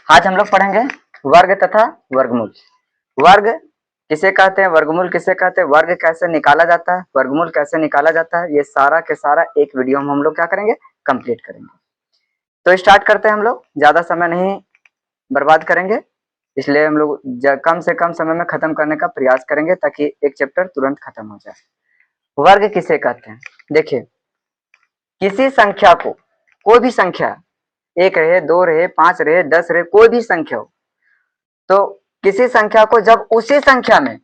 आज हम लोग पढ़ेंगे वर्ग तथा वर्गमूल। वर्ग किसे कहते हैं, वर्गमूल किसे कहते हैं, वर्ग कैसे निकाला जाता है, वर्गमूल कैसे निकाला जाता है, ये सारा के सारा एक वीडियो में हम लोग क्या करेंगे, कंप्लीट करेंगे। तो स्टार्ट करते हैं। हम लोग ज्यादा समय नहीं बर्बाद करेंगे, इसलिए हम लोग कम से कम समय में खत्म करने का प्रयास करेंगे ताकि एक चैप्टर तुरंत खत्म हो जाए। वर्ग किसे कहते हैं, देखिए किसी संख्या को, कोई भी संख्या, एक रहे, दो रहे, 5 रहे, 10 रहे, कोई भी संख्या हो, तो किसी संख्या को जब उसी संख्या में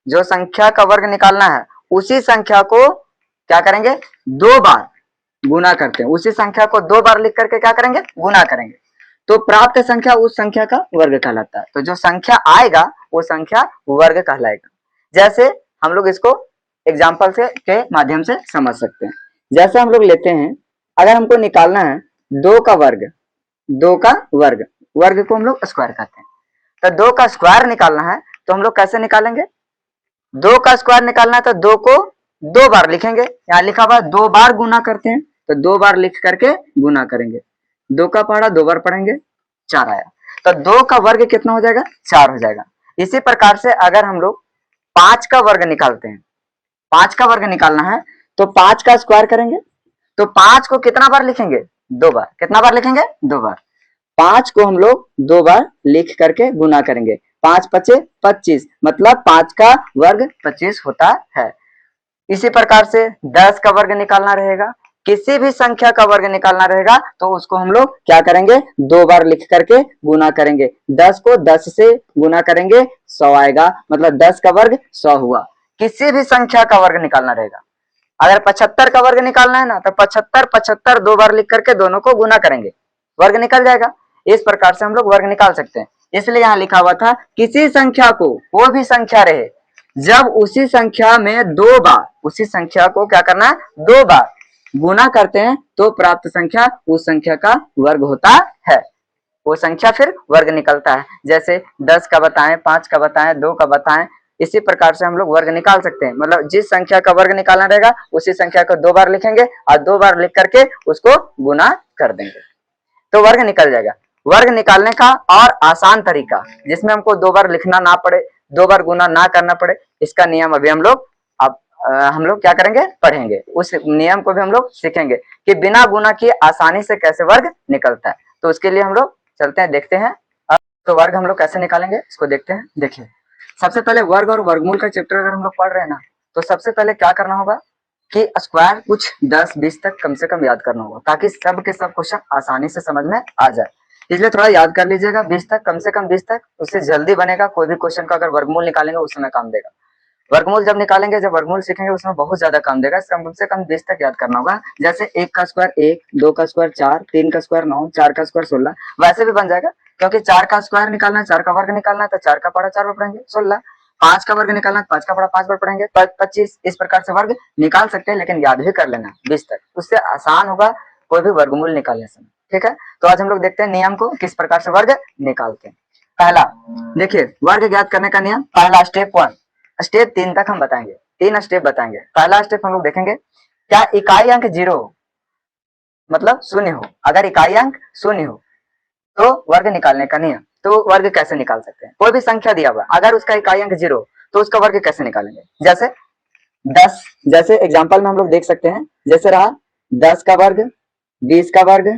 जो संख्या का वर्ग निकालना है उसी संख्या को क्या करेंगे, 2 बार गुना करते हैं। उसी संख्या को 2 बार लिख करके क्या करेंगे, गुना करेंगे, तो प्राप्त संख्या उस संख्या का वर्ग कहलाता है। तो जो संख्या आएगा वो संख्या वर्ग कहलाएगा। जैसे हम लोग इसको एग्जाम्पल से के माध्यम से समझ सकते हैं। जैसे हम लोग लेते हैं, अगर हमको निकालना है 2 का वर्ग, 2 का वर्ग, वर्ग को हम लोग स्क्वायर कहते हैं, तो 2 का स्क्वायर निकालना है तो हम लोग कैसे निकालेंगे, 2 का स्क्वायर निकालना है तो 2 को 2 बार लिखेंगे, यहाँ लिखा हुआ 2 बार गुना करते हैं, तो 2 बार लिख करके गुना करेंगे, 2 का पढ़ा 2 बार पढ़ेंगे, 4 आया, तो 2 का वर्ग कितना हो जाएगा, 4 हो जाएगा। इसी प्रकार से अगर हम लोग 5 का वर्ग निकालते हैं, 5 का वर्ग निकालना है तो 5 का स्क्वायर करेंगे, तो 5 को कितना बार लिखेंगे, 2 बार, कितना बार लिखेंगे, 2 बार, 5 को हम लोग 2 बार लिख करके गुना करेंगे, 5 पचे 25, मतलब 5 का वर्ग 25 होता है। इसी प्रकार से 10 का वर्ग निकालना रहेगा, किसी भी संख्या का वर्ग निकालना रहेगा तो उसको हम लोग क्या करेंगे, 2 बार लिख करके गुना करेंगे, 10 को 10 से गुना करेंगे, 100 आएगा, मतलब 10 का वर्ग 100 हुआ। किसी भी संख्या का वर्ग निकालना रहेगा, अगर 75 का वर्ग निकालना है ना तो 75 75 2 बार लिख करके दोनों को गुना करेंगे, वर्ग निकल जाएगा। इस प्रकार से हम लोग वर्ग निकाल सकते हैं। इसलिए यहाँ लिखा हुआ था किसी संख्या को, कोई भी संख्या रहे, जब उसी संख्या में 2 बार, उसी संख्या को क्या करना है, 2 बार गुना करते हैं तो प्राप्त संख्या उस संख्या का वर्ग होता है, वो संख्या फिर वर्ग निकलता है। जैसे 10 का बताएं, 5 का बताएं, 2 का बताएं, इसी प्रकार से हम लोग वर्ग निकाल सकते हैं। मतलब जिस संख्या का वर्ग निकालना रहेगा उसी संख्या को 2 बार लिखेंगे और 2 बार लिख करके उसको गुना कर देंगे तो वर्ग निकल जाएगा। वर्ग निकालने का और आसान तरीका, जिसमें हमको 2 बार लिखना ना पड़े, 2 बार गुना ना करना पड़े, इसका नियम अभी हम लोग हम लोग क्या करेंगे, पढ़ेंगे। उस नियम को भी हम लोग सीखेंगे कि बिना गुना किए आसानी से कैसे वर्ग निकलता है। तो उसके लिए हम लोग चलते हैं, देखते हैं। तो वर्ग हम लोग कैसे निकालेंगे इसको देखते हैं। देखिए सबसे पहले वर्ग और वर्गमूल का चैप्टर अगर हम लोग पढ़ रहे हैं ना, तो सबसे पहले क्या करना होगा कि स्क्वायर कुछ 10-20 तक कम से कम याद करना होगा, ताकि सब के सब क्वेश्चन आसानी से समझ में आ जाए। इसलिए थोड़ा याद कर लीजिएगा, 20 तक, कम से कम 20 तक, उससे जल्दी बनेगा। कोई भी क्वेश्चन का अगर वर्गमूल निकालेंगे उस समय काम देगा। वर्गमूल जब निकालेंगे, जब वर्गमूल सीखेंगे उसमें बहुत ज्यादा काम देगा। कम से कम 20 तक याद करना होगा। जैसे 1 का स्क्वायर 1, 2 का स्क्वायर 4, 3 का स्क्वायर 9, 4 का स्क्वायर 16, वैसे भी बन जाएगा, क्योंकि 4 का स्क्वायर निकालना है, 4 का वर्ग निकालना है, तो 4 का पढ़ा 4 बार पढ़ेंगे 16, 5 का वर्ग निकालना है, 5 का पढ़ा 5 बार पढ़ेंगे 25। इस प्रकार से वर्ग निकाल सकते हैं, लेकिन याद भी कर लेना 20 तक, उससे आसान होगा कोई भी वर्गमूल निकालने समय। ठीक है, तो आज हम लोग देखते हैं नियम को, किस प्रकार से वर्ग निकालते हैं। पहला देखिए, वर्ग ज्ञात करने का नियम, पहला स्टेप 1, स्टेप 3 तक हम बताएंगे, 3 स्टेप बताएंगे। पहला स्टेप हम लोग देखेंगे, क्या इकाई अंक 0 हो, मतलब 0 हो, अगर इकाई अंक 0 हो तो वर्ग निकालने का नियम। तो वर्ग कैसे निकाल सकते हैं, कोई भी संख्या दिया हुआ, अगर उसका इकाई अंक 0 तो उसका वर्ग कैसे निकालेंगे। जैसे 10, जैसे एग्जांपल में हम लोग देख सकते हैं, जैसे रहा 10 का वर्ग, 20 का वर्ग,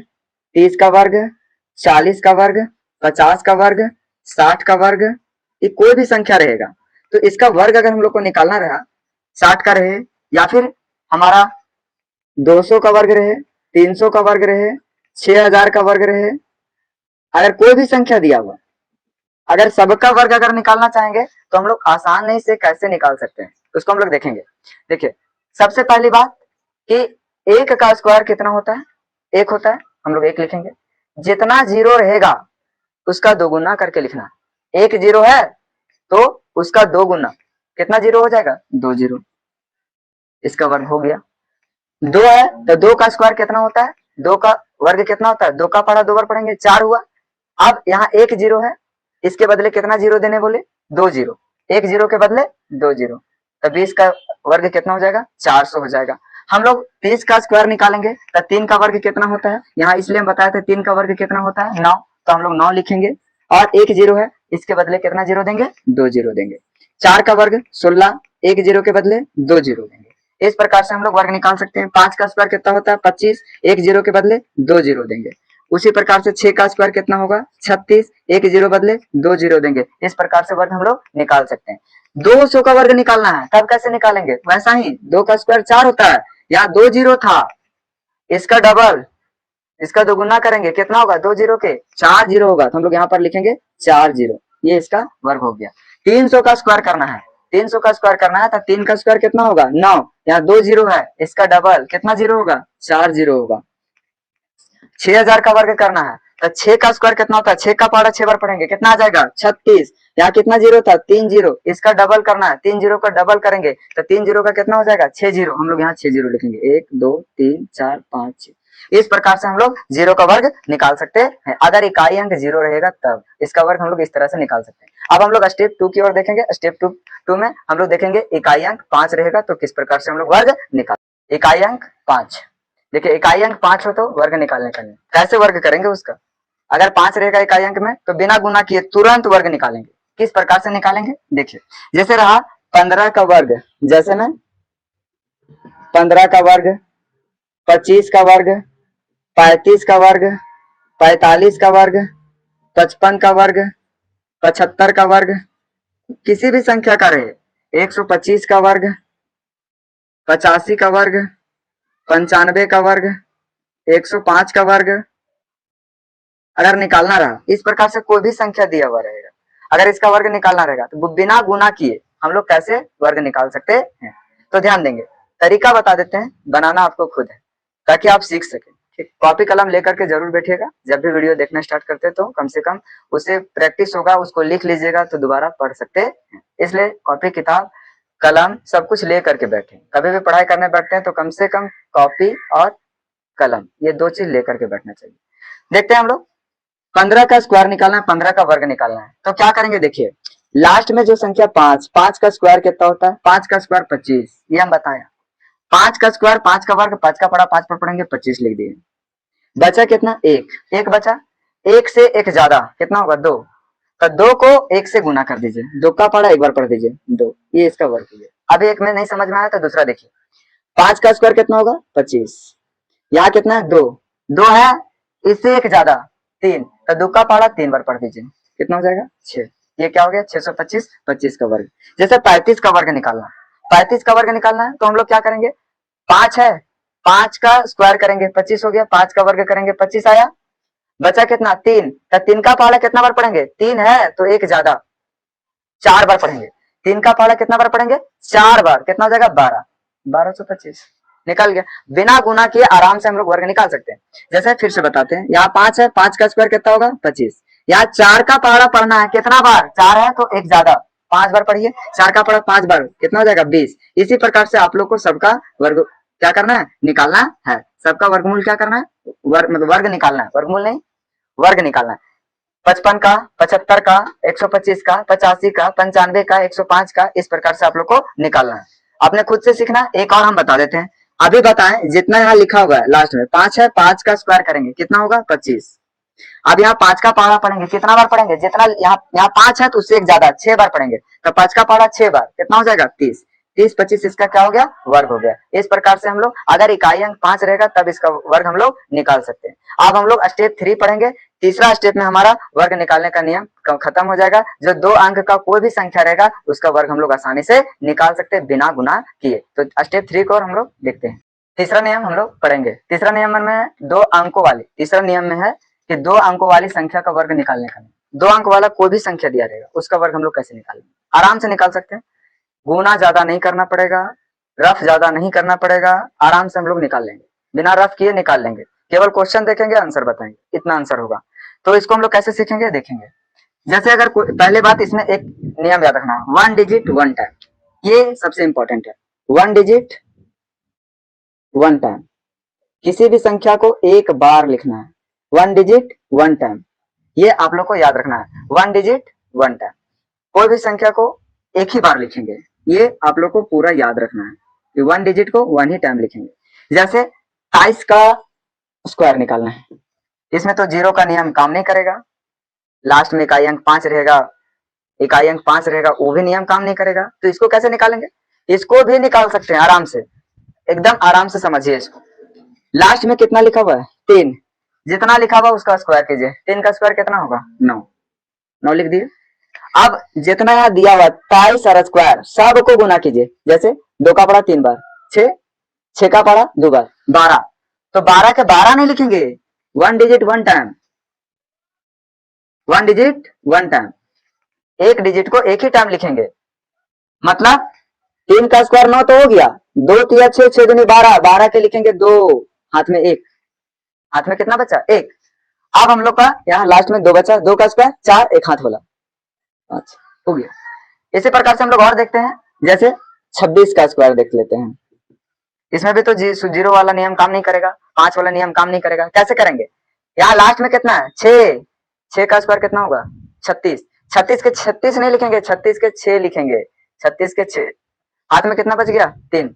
30 का वर्ग, 40 का वर्ग, 50 का वर्ग, 60 का वर्ग, ये कोई भी संख्या रहेगा तो इसका वर्ग अगर हम लोग को निकालना रहा, 60 का रहे, या फिर हमारा 200 का वर्ग रहे, 300 का वर्ग रहे, 6000 का वर्ग रहे, अगर कोई भी संख्या दिया हुआ, अगर सबका वर्ग अगर निकालना चाहेंगे तो हम लोग आसानी से कैसे निकाल सकते हैं, उसको हम लोग देखेंगे। देखिए सबसे पहली बात कि 1 का स्क्वायर कितना होता है, 1 होता है, हम लोग 1 लिखेंगे। जितना 0 रहेगा उसका 2 गुना करके लिखना। 1 0 है तो उसका 2 गुना, कितना 0 हो जाएगा, 2 0, इसका वर्ग हो गया। 2 है तो 2 का स्क्वायर कितना होता है, 2 का वर्ग कितना होता है, 2 का पढ़ा 2 बार पढ़ेंगे, 4 हुआ। अब यहाँ 1 0 है, इसके बदले कितना 0 देने बोले, 2 0, 1 0 के बदले 2 0, तो 20 का वर्ग कितना हो जाएगा, 400 हो जाएगा। हम लोग 30 का स्क्वायर निकालेंगे तो 3 का वर्ग कितना होता है, यहाँ इसलिए हम बताए थे 3 का वर्ग कितना होता है, 9, तो हम लोग 9 लिखेंगे। और एक जीरो है, इसके बदले कितना जीरो देंगे, 2 जीरो देंगे। 4 का वर्ग 16, एक जीरो के बदले 2 जीरो देंगे। इस प्रकार से हम लोग वर्ग निकाल सकते हैं। 5 का स्क्वायर कितना होता है, 25, एक जीरो के बदले 2 जीरो देंगे। उसी प्रकार से 6 का स्क्वायर कितना होगा, 36, एक जीरो बदले 2 जीरो देंगे। इस प्रकार से वर्ग हम लोग निकाल सकते हैं। 200 का वर्ग निकालना है, तब कैसे निकालेंगे, वैसा ही 2 का स्क्वायर 4 होता है, यहाँ 2 जीरो था, इसका डबल, इसका दोगुना करेंगे, कितना होगा, 2 जीरो के 4 जीरो होगा, तो हम लोग यहाँ पर लिखेंगे 4 जीरो, ये इसका वर्ग हो गया। 300 का स्क्वायर करना है, 300 का स्क्वायर करना है, तो 3 का स्क्वायर कितना होगा, 9, यहाँ 2 जीरो है, इसका डबल कितना जीरो होगा, 4 जीरो होगा। 6000 का वर्ग करना है, तो 6 का स्क्वायर कितना होता है, 6 का पहाड़ा 6 बार पढ़ेंगे, कितना आ जाएगा, 36, यहाँ कितना जीरो था, 3 जीरो, इसका डबल करना है, 3 जीरो का डबल करेंगे, तो 3 जीरो का कितना हो जाएगा, 6 जीरो, हम लोग यहाँ 6 जीरो लिखेंगे, 1 2 3 4 5 6। इस प्रकार से हम लोग जीरो का वर्ग निकाल सकते हैं। अगर इकाई अंक जीरो रहेगा तब इसका वर्ग हम लोग इस तरह से निकाल सकते हैं। अब हम लोग स्टेप 2 की ओर देखेंगे। स्टेप 2 में हम लोग देखेंगे इकाई अंक 5 रहेगा तो किस प्रकार से हम लोग वर्ग निकाल। इकाई अंक 5, देखिए इकाई अंक 5 हो तो वर्ग निकालने का नहीं, कैसे वर्ग करेंगे उसका, अगर 5 रहेगा इकाई अंक में तो बिना गुना किए तुरंत वर्ग निकालेंगे। किस प्रकार से निकालेंगे, देखिए जैसे रहा 15 का वर्ग, जैसे में 15 का वर्ग, 25 का वर्ग, 35 का वर्ग, 45 का वर्ग, 55 का वर्ग, 75 का वर्ग, किसी भी संख्या का रहे, 125 का वर्ग, 85 का वर्ग, 95 का वर्ग, 105 का वर्ग, अगर निकालना रहा, इस प्रकार से कोई भी संख्या दिया हुआ रहेगा, अगर इसका वर्ग निकालना रहेगा तो बिना गुना किए हम लोग कैसे वर्ग निकाल सकते हैं। तो ध्यान देंगे, तरीका बता देते हैं, बनाना आपको खुद है ताकि आप सीख सके। ठीक, कॉपी कलम लेकर के जरूर बैठिएगा, जब भी वीडियो देखना स्टार्ट करते हैं तो कम से कम उससे प्रैक्टिस होगा, उसको लिख लीजिएगा तो दोबारा पढ़ सकते हैं। इसलिए कॉपी किताब कलम सब कुछ ले करके बैठे, कभी भी पढ़ाई करने बैठते हैं तो कम से कम कॉपी और कलम ये 2 चीज लेकर के बैठना चाहिए। देखते हैं हम लोग 15 का स्क्वायर निकालना है, 15 का वर्ग निकालना है, तो क्या करेंगे, देखिए लास्ट में जो संख्या 5 का स्क्वायर कितना होता है, 5 का स्क्वायर 25, ये हम बताया। 5 का स्क्वायर 5 का वर्ग, 5 का पढ़ा 5 पर पढ़ेंगे, 25 लिख दिए। बचा कितना, एक बचा, एक से एक ज्यादा कितना होगा, 2, तो 2 को 1 से गुना कर दीजिए, 2 का पढ़ा एक बार पढ़ दीजिए, 2, ये इसका वर्ग हो गया। अब एक में नहीं समझ में आया तो दूसरा देखिए, 5 का स्क्वायर कितना होगा, 25, यहाँ कितना है, 2 है, इससे एक ज्यादा 3, तो 2 का पहाड़ा 3 बार पढ़ दीजिए, कितना हो जाएगा, 6, ये क्या हो गया, 625, 25 का वर्ग। जैसे 35 का वर्ग निकालना, 35 का वर्ग निकालना है तो हम लोग क्या करेंगे, 5 है, 5 का स्क्वायर करेंगे 25 हो गया, 5 का वर्ग करेंगे 25 आया, बचा कितना, 3, तो 3 का पहाड़ा कितना बार पढ़ेंगे, 3 है तो एक ज्यादा 4 बार पढ़ेंगे, 3 का पहाड़ा कितना बार पढ़ेंगे, 4 बार, कितना हो जाएगा, 12, 1225 निकल गया। बिना गुना किए आराम से हम लोग वर्ग निकाल सकते हैं। जैसे फिर से बताते हैं, यहाँ 5 है, 5 का स्क्वायर कितना होगा, 25, यहाँ 4 का पहाड़ा पढ़ना है, कितना बार, 4 है तो एक ज्यादा 5 बार पढ़िए, 4 का पहाड़ा 5 बार कितना हो जाएगा, 20। इसी प्रकार से आप लोग को सबका वर्ग क्या करना है, निकालना है, सबका वर्गमूल क्या करना है, वर्ग मतलब वर्ग निकालना है, वर्गमूल नहीं वर्ग निकालना है। 55 का, 75 का, 125 का, 85 का, 95 का, 105 का, इस प्रकार से आप लोग को निकालना है। आपने खुद से सीखना। एक और हम बता देते हैं, अभी बताएं, जितना यहाँ लिखा हुआ है लास्ट में 5 है, 5 का स्क्वायर करेंगे कितना होगा, 25। अब यहाँ 5 का पहाड़ा पढ़ेंगे, कितना बार पढ़ेंगे, जितना यहाँ 5 है तो उससे एक ज्यादा 6 बार पढ़ेंगे, तो 5 का पहाड़ा 6 बार कितना हो जाएगा, 30, 30 25 इसका क्या हो गया, वर्ग हो गया। इस प्रकार से हम लोग अगर इकाई अंक 5 रहेगा तब इसका वर्ग हम लोग निकाल सकते हैं। अब हम लोग स्टेप 3 पढ़ेंगे। तीसरा स्टेप में हमारा वर्ग निकालने का नियम खत्म हो जाएगा। जो 2 अंक का कोई भी संख्या रहेगा उसका वर्ग हम लोग आसानी से निकाल सकते हैं बिना गुना किए। तो स्टेप 3 को हम लोग देखते हैं। तीसरा नियम हम लोग पढ़ेंगे। तीसरा नियम में 2 अंकों वाली, तीसरा नियम में है कि 2 अंकों वाली संख्या का वर्ग निकालने का। 2 अंक वाला कोई भी संख्या दिया रहेगा उसका वर्ग हम लोग कैसे निकालेंगे, आराम से निकाल सकते हैं। गुना ज्यादा नहीं करना पड़ेगा, रफ ज्यादा नहीं करना पड़ेगा, आराम से हम लोग निकाल लेंगे, बिना रफ किए निकाल लेंगे। केवल क्वेश्चन देखेंगे, आंसर बताएंगे, इतना आंसर होगा। तो इसको हम लोग कैसे सीखेंगे देखेंगे। जैसे अगर पहले बात इसमें एक नियम याद रखना, 1 डिजिट 1 टाइम, ये सबसे इंपॉर्टेंट है। 1 डिजिट 1 टाइम, किसी भी संख्या को एक बार लिखना है। 1 डिजिट 1 टाइम, ये आप लोग को याद रखना है। 1 डिजिट 1 टाइम, कोई भी संख्या को एक ही बार लिखेंगे, ये आप लोग को पूरा याद रखना है कि 1 डिजिट को 1 ही टाइम लिखेंगे। जैसे 28 का स्क्वायर निकालना है, इसमें तो जीरो का नियम काम नहीं करेगा, लास्ट में इकाई अंक 5 रहेगा, इकाई अंक 5 रहेगा, वो भी नियम काम नहीं करेगा। तो इसको कैसे निकालेंगे? इसको भी निकाल सकते हैं आराम से, एकदम आराम से समझिए इसको। लास्ट में कितना लिखा हुआ है? 3। जितना लिखा हुआ उसका स्क्वायर कीजिए। 3 का स्क्वायर कितना होगा? 9। 9 लिख दिए। अब जितना यहाँ दिया हुआ 23 और स्क्वायर सबको गुना कीजिए। जैसे 2 का पड़ा 3 बार, 6, 6 का पड़ा 2 बार, 12। तो 12 के 12 नहीं लिखेंगे, 1 डिजिट 1 टाइम, 1 डिजिट 1 टाइम, एक डिजिट को एक ही टाइम लिखेंगे। मतलब 3 का स्क्वायर 9 तो हो गया, 2 तिया 6, 6 दूनी 12, 12 के लिखेंगे 2, हाथ में 1, हाथ में कितना बचा? 1। अब हम लोग का यहाँ लास्ट में 2 बचा, 2 का स्क्वायर 4, एक हाथ वाला 5 हो गया। इसी प्रकार से हम लोग और देखते हैं, जैसे 26 का स्क्वायर देख लेते हैं। इसमें भी तो जीरो वाला नियम काम नहीं करेगा, 5 वाला नियम काम नहीं करेगा। कैसे करेंगे? यहाँ लास्ट में कितना है? 6। 6 का स्क्वायर कितना होगा? 36। 36 के 36 नहीं लिखेंगे, 36 के 6 लिखेंगे, 36 के 6। हाथ में कितना बच गया? 3।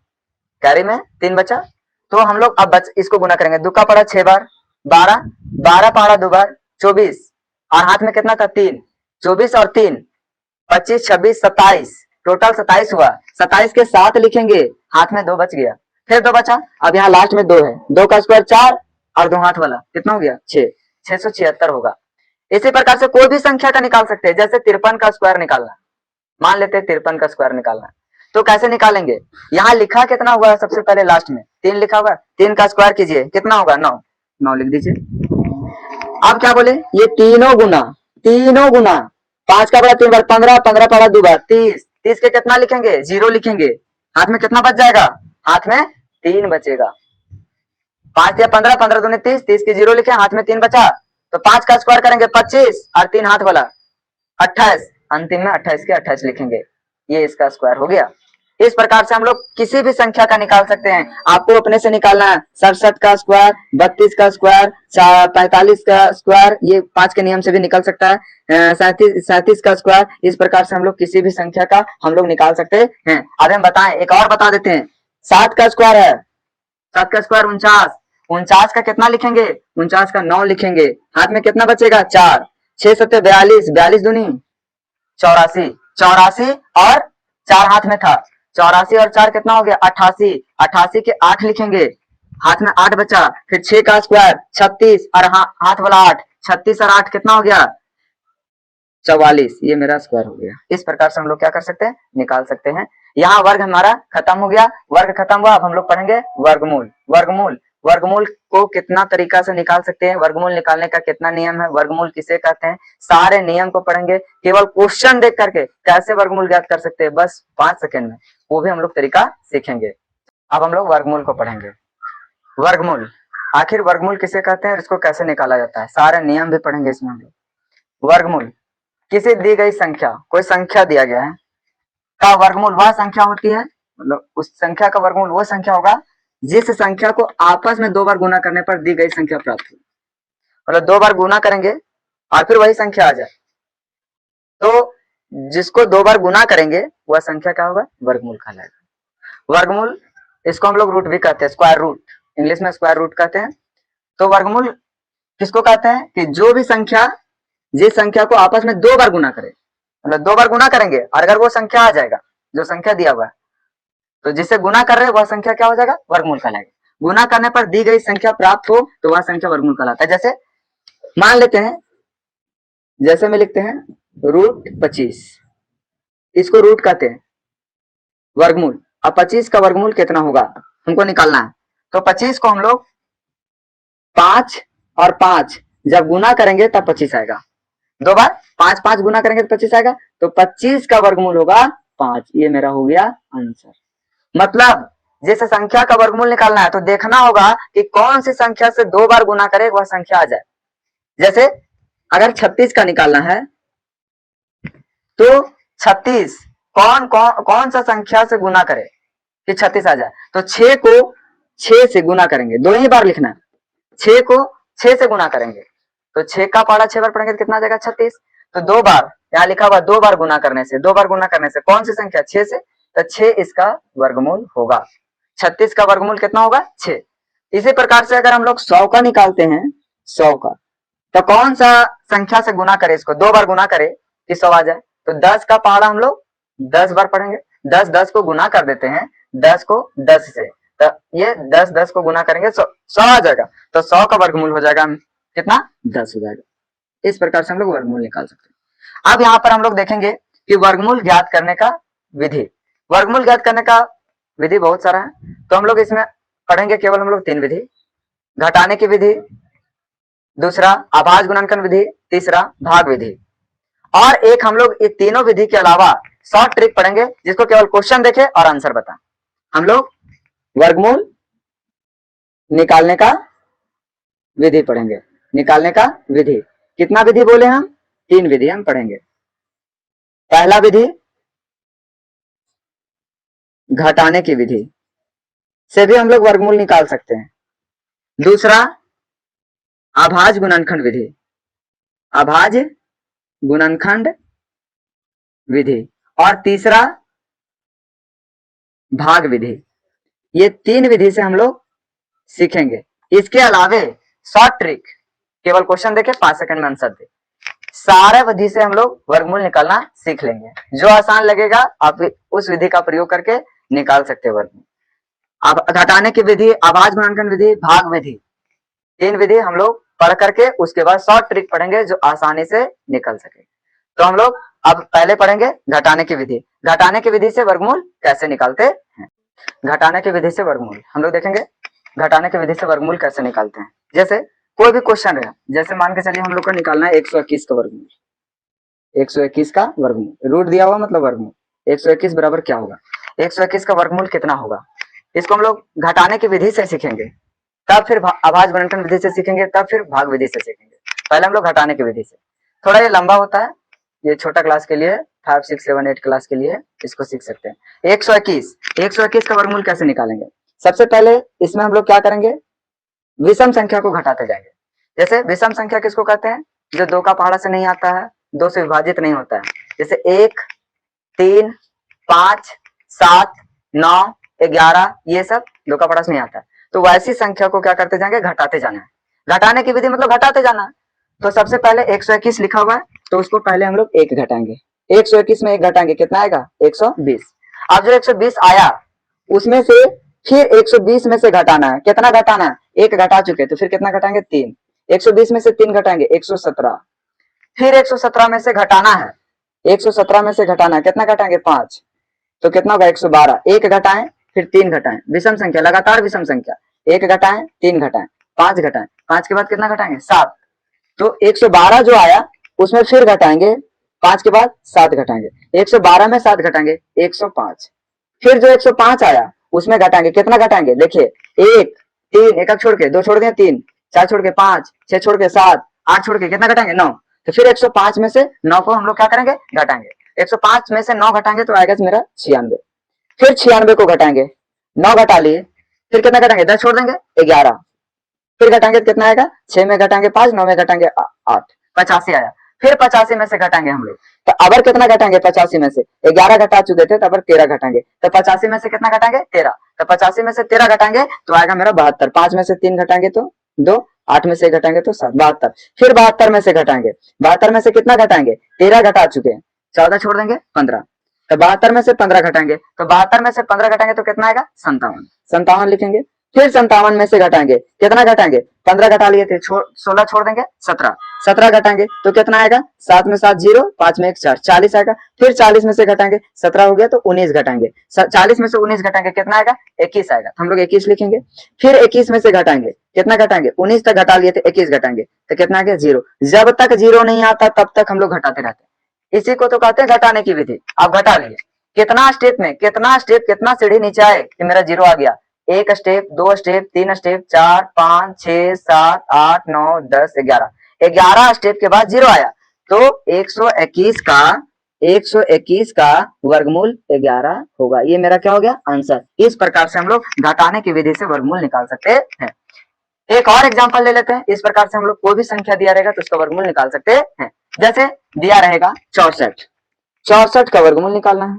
कैरी में 3 बचा। तो हम लोग अब इसको गुना करेंगे। 2 का पड़ा 6 बार, 12, 12 पड़ा 2 बार 24, और हाथ में कितना था? 3। 24 और 3 25, 26, 27, टोटल 27 हुआ। 27 के 7 लिखेंगे, हाथ में 2 बच गया, फिर 2 बचा। अब यहाँ लास्ट में 2 है, 2 का स्क्वायर 4 और 2 हाथ वाला कितना हो गया? 6। 676 होगा। इसी प्रकार से कोई भी संख्या का निकाल सकते हैं। जैसे 53 का स्क्वायर निकालना, मान लेते हैं 53 का स्क्वायर निकालना, तो कैसे निकालेंगे? यहाँ लिखा कितना हुआ? सबसे पहले लास्ट में 3 लिखा हुआ, 3 का स्क्वायर कीजिए, कितना होगा? 9। 9 लिख दीजिए। अब क्या बोले? ये तीनों गुना, तीनों गुना। 5 का पड़ा 3 बार, 15, 15 पड़ा 2 बार 30। 30 के कितना लिखेंगे? 0 लिखेंगे। हाथ में कितना बच जाएगा? हाथ में 3 बचेगा। 5 या 15, 15 दूनी 30, 30 के 0 लिखे, हाथ में 3 बचा। तो 5 का स्क्वायर करेंगे 25 और 3 हाथ वाला 28, अंतिम में 28 के 28 लिखेंगे। ये इसका स्क्वायर हो गया। इस प्रकार से हम लोग किसी भी संख्या का निकाल सकते हैं। आपको अपने से निकालना है 67 का स्क्वायर, 32 का स्क्वायर, 45 का स्क्वायर, ये 5 के नियम से भी निकल सकता है, 37 का स्क्वायर। इस प्रकार से हम लोग किसी भी संख्या का हम लोग निकाल सकते हैं। अब हम बताएं, एक और बता देते हैं। 7 का स्क्वायर है, 7 का स्क्वायर 49, 49 का कितना लिखेंगे? 49 का 9 लिखेंगे। हाथ में कितना बचेगा? 4। 6 7 42, 42 दूनी 84, 84 और 4 हाथ में था, 84 और 4 कितना हो गया? 88, 88 के 8 लिखेंगे, हाथ में 8 बचा। फिर 6 का स्क्वायर 36 और हाथ वाला 8, 36 और 8 कितना हो गया? 44। ये मेरा स्क्वायर हो गया। इस प्रकार से हम लोग क्या कर सकते हैं? निकाल सकते हैं। यहाँ वर्ग हमारा खत्म हो गया, वर्ग खत्म हुआ। अब हम लोग पढ़ेंगे वर्गमूल। वर्गमूल, वर्गमूल को कितना तरीका से निकाल सकते हैं, वर्गमूल निकालने का कितना नियम है, वर्गमूल किसे कहते हैं, सारे नियम को पढ़ेंगे। केवल क्वेश्चन देख करके कैसे वर्गमूल ज्ञात कर सकते हैं, बस 5 सेकंड में, वो भी हम लोग तरीका सीखेंगे। अब हम लोग वर्गमूल को पढ़ेंगे। वर्गमूल, आखिर वर्गमूल किसे कहते हैं और इसको कैसे निकाला जाता है, सारे नियम भी पढ़ेंगे इसमें हम लोग। वर्गमूल, किसी दी गई संख्या, कोई संख्या दिया गया है, का वर्गमूल वह संख्या होती है, मतलब उस संख्या का वर्गमूल वो संख्या होगा जिस संख्या को आपस में 2 बार गुना करने पर दी गई संख्या प्राप्त हो। मतलब 2 बार गुना करेंगे और फिर वही संख्या आ जाए, तो जिसको 2 बार गुना करेंगे वह संख्या क्या होगा? वर्गमूल कहलाएगा। वर्गमूल, इसको हम लोग रूट भी कहते हैं, स्क्वायर रूट, इंग्लिश में स्क्वायर रूट कहते हैं। तो वर्गमूल किसको कहते हैं? कि जो भी संख्या जिस संख्या को आपस में 2 बार गुना करे, मतलब 2 बार गुना करेंगे और अगर वो संख्या आ जाएगा, जो संख्या दिया हुआ है, तो जिससे गुना कर रहे हैं वह संख्या क्या हो जाएगा? वर्गमूल कहलाएगा। गुना करने पर दी गई संख्या प्राप्त हो तो वह संख्या वर्गमूल कहलाता है। जैसे मान लेते हैं, जैसे में लिखते हैं रूट 25, इसको रूट कहते हैं, वर्गमूल। अब 25 का वर्गमूल कितना होगा हमको निकालना है। तो 25 को हम लोग 5 और 5 जब गुना करेंगे तब 25 आएगा। 2 बार 5 5 गुना करेंगे तो 25 आएगा, तो 25 का वर्गमूल होगा 5। ये मेरा हो गया आंसर। मतलब जिस संख्या का वर्गमूल निकालना है तो देखना होगा कि कौन सी संख्या से 2 बार गुना करे वह संख्या आ जाए। जैसे अगर 36 का निकालना है तो 36 कौन सा संख्या से गुना करे कि 36 आ जाए, तो 6 को 6 से गुना करेंगे, 2 ही बार लिखना है। 6 को 6 से गुना करेंगे तो 6 का पहाड़ा 6 बार पढ़ेंगे तो कितना आ जाएगा? 36। तो 2 बार, यहाँ लिखा हुआ 2 बार गुना करने से, 2 बार गुना करने से कौन सी संख्या? 6 से, तो 6 इसका वर्गमूल होगा। 36 का वर्गमूल कितना होगा? 6। इसी प्रकार से अगर हम लोग 100 का निकालते हैं, 100 का, तो कौन सा संख्या से गुना करे, इसको 2 बार गुना करे कि 100 आ जाए। तो 10 का पहाड़ा हम लोग 10 बार पढ़ेंगे, 10 10 को गुना कर देते हैं, 10 को 10 से, तो ये 10 10 को गुना करेंगे 100 आ जाएगा। तो 100 का वर्गमूल हो जाएगा कितना, 10 हो जाएगा। इस प्रकार से हम लोग वर्गमूल निकाल सकते हैं। अब यहाँ पर हम लोग देखेंगे कि वर्गमूल ज्ञात करने का विधि। वर्गमूल ज्ञात करने का विधि बहुत सारा है, तो हम लोग इसमें पढ़ेंगे केवल हम लोग 3 विधि, घटाने की विधि, दूसरा अभाज्य गुणनखंड विधि, तीसरा भाग विधि। और एक हम लोग ये तीनों विधि के अलावा शॉर्ट ट्रिक पढ़ेंगे, जिसको केवल क्वेश्चन देखे और आंसर बता। हम लोग वर्गमूल निकालने का विधि पढ़ेंगे, निकालने का विधि। कितना विधि बोले हम, 3 विधि हम पढ़ेंगे। पहला विधि घटाने की विधि से भी हम लोग वर्गमूल निकाल सकते हैं। दूसरा अभाज्य गुणनखंड विधि, अभाज्य गुणनखंड विधि, और तीसरा भाग विधि। ये 3 विधि से हम लोग सीखेंगे। इसके अलावे शॉर्ट ट्रिक, केवल क्वेश्चन देके 5 सेकंड में आंसर दे, सारे विधि से हम लोग वर्गमूल निकालना सीख लेंगे। जो आसान लगेगा आप उस विधि का प्रयोग करके निकाल सकते हैं वर्गमूल। अब घटाने की विधि, अभाज्य गुणनखंड विधि, भाग विधि, 3 विधि हम लोग पढ़ करके उसके बाद शॉर्ट ट्रिक पढ़ेंगे जो आसानी से निकल सके। तो हम लोग अब पहले पढ़ेंगे घटाने की विधि। घटाने की विधि से वर्गमूल कैसे निकालते हैं। घटाने की विधि से वर्गमूल हम लोग देखेंगे, घटाने की विधि से वर्गमूल कैसे निकालते हैं। जैसे कोई भी क्वेश्चन है, जैसे मान के चलिए हम लोग को निकालना है 121 का वर्गमूल, 121 का वर्गमूल, रूट दिया हुआ मतलब वर्गमूल। 121 बराबर क्या होगा, 121 का वर्गमूल कितना होगा, इसको हम लोग घटाने की विधि से सीखेंगे, तब फिर अभाज्य गुणनखंड विधि से सीखेंगे, तब फिर भाग विधि से सीखेंगे। पहले हम लोग घटाने की विधि से, थोड़ा ये लंबा होता है, ये छोटा क्लास के लिए 5 6 7 8 क्लास के लिए इसको सीख सकते हैं। 121 का वर्गमूल कैसे निकालेंगे। सबसे पहले इसमें हम लोग क्या करेंगे, विषम संख्या को घटाते जाएंगे। जैसे विषम संख्या किसको कहते हैं, जो 2 का पहाड़ा से नहीं आता है, 2 से विभाजित नहीं होता है। जैसे 1 3 5 7 9 11, ये सब 2 का पहाड़ा से नहीं आता है। तो वैसी संख्या को क्या करते जाएंगे, घटाते जाना है। घटाने की विधि मतलब घटाते जाना। तो सबसे पहले 121 लिखा हुआ है, तो उसको पहले हम लोग 1 घटाएंगे। 121 में 1 घटाएंगे, कितना आएगा, 120। अब जो 120 आया उसमें से फिर 120 में से घटाना है। कितना घटाना है, 1 घटा चुके, तो फिर कितना घटाएंगे, 3। 120 में से 3 घटाएंगे, 117। फिर 117 में से घटाना है, 117 में से घटाना है, कितना घटाएंगे, 5। तो कितना होगा, 112। 1 घटाएं फिर 3 घटाएं, विषम संख्या, लगातार विषम संख्या। 1 घटाएं 3 घटाएं 5 घटाएं, 5 के बाद कितना घटाएंगे, 7। तो 112 जो आया उसमें फिर घटाएंगे, 5 के बाद 7 घटाएंगे, 112 में 7 घटाएंगे, 105। फिर जो 105 आया उसमें घटाएंगे, कितना घटाएंगे, देखिए 1 3, 1 छोड़ के 2 छोड़ के 3, 4 छोड़ के 5, 6 छोड़ के 7, 8 छोड़ के कितना घटाएंगे, 9। तो फिर 105 में से 9 को हम लोग क्या करेंगे, घटाएंगे। 105 में से 9 घटाएंगे तो आएगा मेरा 96। फिर 96 को घटाएंगे, 9 घटा लिए, फिर कितना घटाएंगे, 10 छोड़ देंगे, 11। फिर घटाएंगे तो कितना आएगा, 6 में घटाएंगे 5, 9 में घटाएंगे 8, 85 आया। फिर 85 में से घटाएंगे हम लोग, तो अबर कितना घटाएंगे, 85 में से 11 घटा चुके थे, तो अबर 13 घटाएंगे। तो 85 में से कितना घटाएंगे, 13। तो 85 में से 13 घटाएंगे तो आएगा मेरा 72। 5 में से 3 घटाएंगे तो 2, 8 में से 1 घटाएंगे तो 7, 72। फिर 72 में से घटाएंगे, 72 में से कितना घटाएंगे, 13 घटा चुके हैं, 14 छोड़ देंगे, 15। तो 72 में से 15 घटाएंगे, तो 72 में से 15 घटाएंगे तो कितना आएगा, 57। 57 लिखेंगे। फिर 57 में से घटाएंगे, कितना घटाएंगे, 15 घटा लिए थे, 16 छोड़ देंगे, 17। 17 घटाएंगे तो कितना आएगा, 7 में 7 0, 5 में 1 4, 40 आएगा। फिर 40 में से घटाएंगे, 17 हो गया तो 19 घटाएंगे, 40 में से 19 घटाएंगे, कितना आएगा, 21 आएगा। तो हम लोग 21 लिखेंगे। फिर 21 में से घटाएंगे, कितना घटाएंगे, 19 तक घटा लिए थे, 21 घटाएंगे तो कितना आ गया, 0। जब तक 0 नहीं आता तब तक हम लोग घटाते रहते हैं। इसी को तो कहते हैं घटाने की विधि। आप घटा लिए, कितना स्टेप में, कितना स्टेप, कितना सीढ़ी नीचे आए कि मेरा 0 आ गया, 1 स्टेप, 2 स्टेप, 3 स्टेप, 4 5 6 7 8 9 10 11, 11 स्टेप के बाद 0 आया। तो 121 का वर्गमूल 11 होगा। ये मेरा क्या हो गया, आंसर। इस प्रकार से हम लोग घटाने की विधि से वर्गमूल निकाल सकते हैं। एक और एग्जांपल ले लेते हैं। इस प्रकार से हम लोग कोई भी संख्या दिया रहेगा तो उसका वर्गमूल निकाल सकते हैं। जैसे दिया रहेगा 64, 64 का वर्गमूल निकालना है।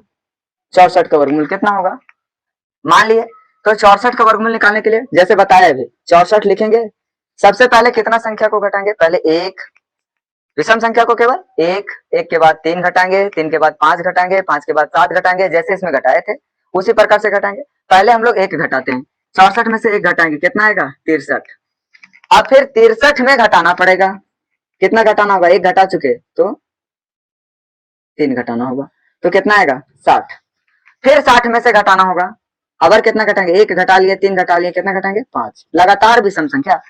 64 का वर्गमूल कितना होगा, मान लिए। तो 64 का वर्गमूल निकालने के लिए जैसे बताया अभी 64 लिखेंगे, सबसे पहले कितना संख्या को घटाएंगे, पहले एक विषम संख्या को केवल एक, एक के बाद 3 घटाएंगे, 3 के बाद 5 घटाएंगे, 5 के बाद 7 घटाएंगे, जैसे इसमें घटाए थे उसी प्रकार से घटाएंगे। पहले हम लोग एक घटाते हैं, 64 में से एक घटाएंगे, कितना आएगा 63। अब फिर 63 में घटाना पड़ेगा, कितना घटाना होगा, एक घटा चुके तो 3 घटाना होगा, तो कितना आएगा 60। फिर 60 में से घटाना होगा, अगर कितना घटाएंगे, एक घटा लिए, 3 घटा लिए, कितना घटाएंगे 5, लगातार विषम संख्या।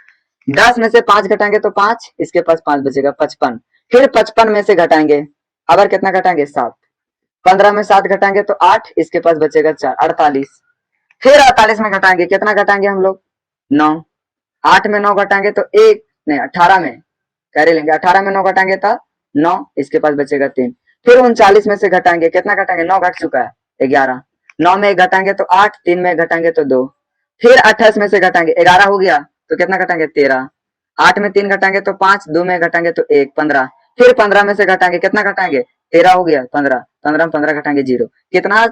10 में से 5 घटाएंगे तो 5, इसके पास 5 बचेगा 55। फिर 55 में से घटाएंगे, अगर कितना घटाएंगे 7, 15 में 7 घटाएंगे तो 8, इसके पास बचेगा 4, 48। फिर 48 में घटाएंगे, कितना घटाएंगे हम लोग 9, 8 में 9 घटाएंगे तो 1 नहीं 18 में कैरी लेंगे, 18 में 9 घटाएंगे तो 9, इसके पास बचेगा 3। फिर 39 में से घटाएंगे, कितना घटाएंगे 9 घट चुका है 11, 9 में 1 घटाएंगे तो 8, 3 में 1 घटाएंगे तो 2। फिर 28 में से घटाएंगे, 11 हो गया तो कितना घटाएंगे 13, 8 में 3 घटाएंगे तो 5, 2 में घटाएंगे तो 1, 15। फिर 15 में से घटाएंगे, कितना घटाएंगे 13 हो गया 15, 15 में 15 घटाएंगे 0। कितना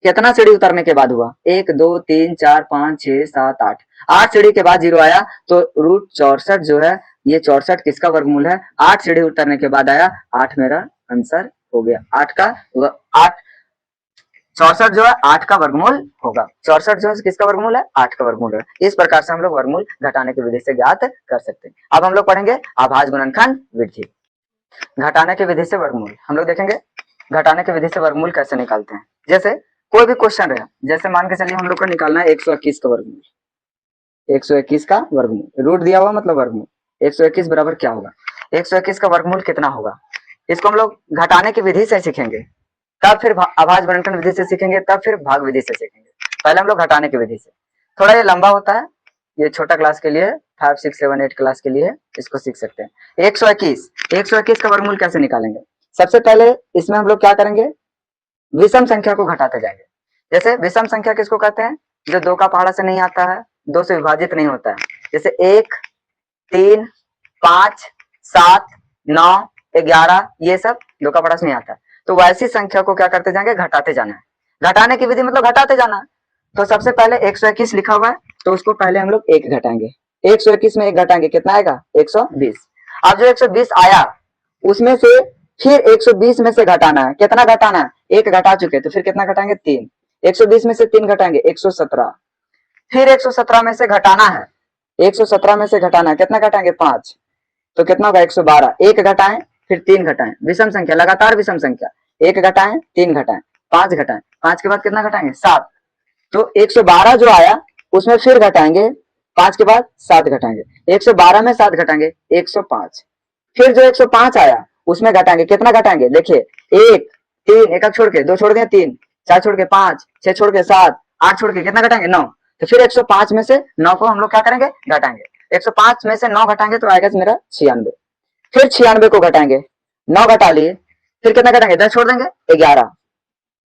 कितना सीढ़ी उतरने के बाद हुआ, 1 2 3 4 5 6 7 8, 8 सीढ़ी के बाद 0 आया, तो रूट 64 जो है ये 64 किसका वर्गमूल है, 8 सीढ़ी उतरने के बाद आया, 8 मेरा आंसर हो गया, 8 का 8 64 जो है 8 का वर्गमूल होगा, 64 जो है किसका वर्गमूल है 8 का वर्गमूल है। इस प्रकार से हम लोग वर्गमूल घटाने की विधि से ज्ञात कर सकते हैं। अब हम लोग पढ़ेंगे अभाज्य गुणनखंड विधि। घटाने की विधि से वर्गमूल हम लोग देखेंगे, घटाने की विधि से वर्गमूल कैसे निकालते हैं। जैसे कोई भी क्वेश्चन रहे, जैसे मान के चलिए हम लोग को निकालना है 121 का वर्गमूल, 121 का वर्गमूल, रूट दिया हुआ मतलब वर्गमूल, 121 बराबर क्या होगा, 121 का वर्गमूल कितना होगा, इसको हम लोग घटाने की विधि से सीखेंगे, तब फिर अभाज्य गुणनखंड विधि से सीखेंगे, तब फिर भाग विधि से सीखेंगे। पहले हम लोग घटाने की विधि से, थोड़ा ये लंबा होता है, ये छोटा क्लास के लिए 5 6 7 8 क्लास के लिए इसको सीख सकते हैं। 121 का वर्गमूल कैसे निकालेंगे, सबसे पहले इसमें हम लोग क्या करेंगे, विषम संख्या को घटाते जाएंगे। जैसे विषम संख्या किसको कहते हैं, जो 2 का पहाड़ा से नहीं आता है, 2 से विभाजित नहीं होता है, जैसे 1 3 5 7 9 11 ये सब 2 का पहाड़ा से नहीं आता है, तो वैसी संख्या को क्या करते जाएंगे, घटाते जाना है। घटाने की विधि मतलब घटाते जाना है। तो सबसे पहले 121 लिखा हुआ है, तो उसको पहले हम लोग 1 घटाएंगे, 121 में 1 घटाएंगे, कितना आएगा 120। अब जो 120 आया उसमें से फिर 120 में से घटाना है, कितना घटाना है, 1 घटा चुके, तो फिर कितना घटाएंगे 3, 120 में से 3 घटाएंगे 117, फिर 117 में से घटाना है, 117 में से घटाना है, कितना घटाएंगे 5, तो कितना होगा 112, 1 घटाएं फिर 3 घटाएं, विषम संख्या लगातार विषम संख्या, 1 घटाएं 3 घटाएं 5 घटाएं, 5 के बाद कितना घटाएंगे 7, तो 112 जो आया उसमें फिर घटाएंगे, 5 के बाद 7 घटाएंगे, 112 में 7 घटाएंगे 105, फिर जो 105 आया उसमें घटाएंगे, कितना घटाएंगे देखिए 1 3 एक छोड़ के 2 छोड़ के 3 4 छोड़ के 5 6 छोड़ के 7 8 छोड़ के कितना घटाएंगे 9, तो फिर 105 में से 9 को हम लोग क्या करेंगे घटाएंगे, 105 में से 9 घटाएंगे तो आएगा मेरा 96, फिर 96 को घटाएंगे, 9 घटा लिए, फिर कितना घटाएंगे 10 छोड़ देंगे 11,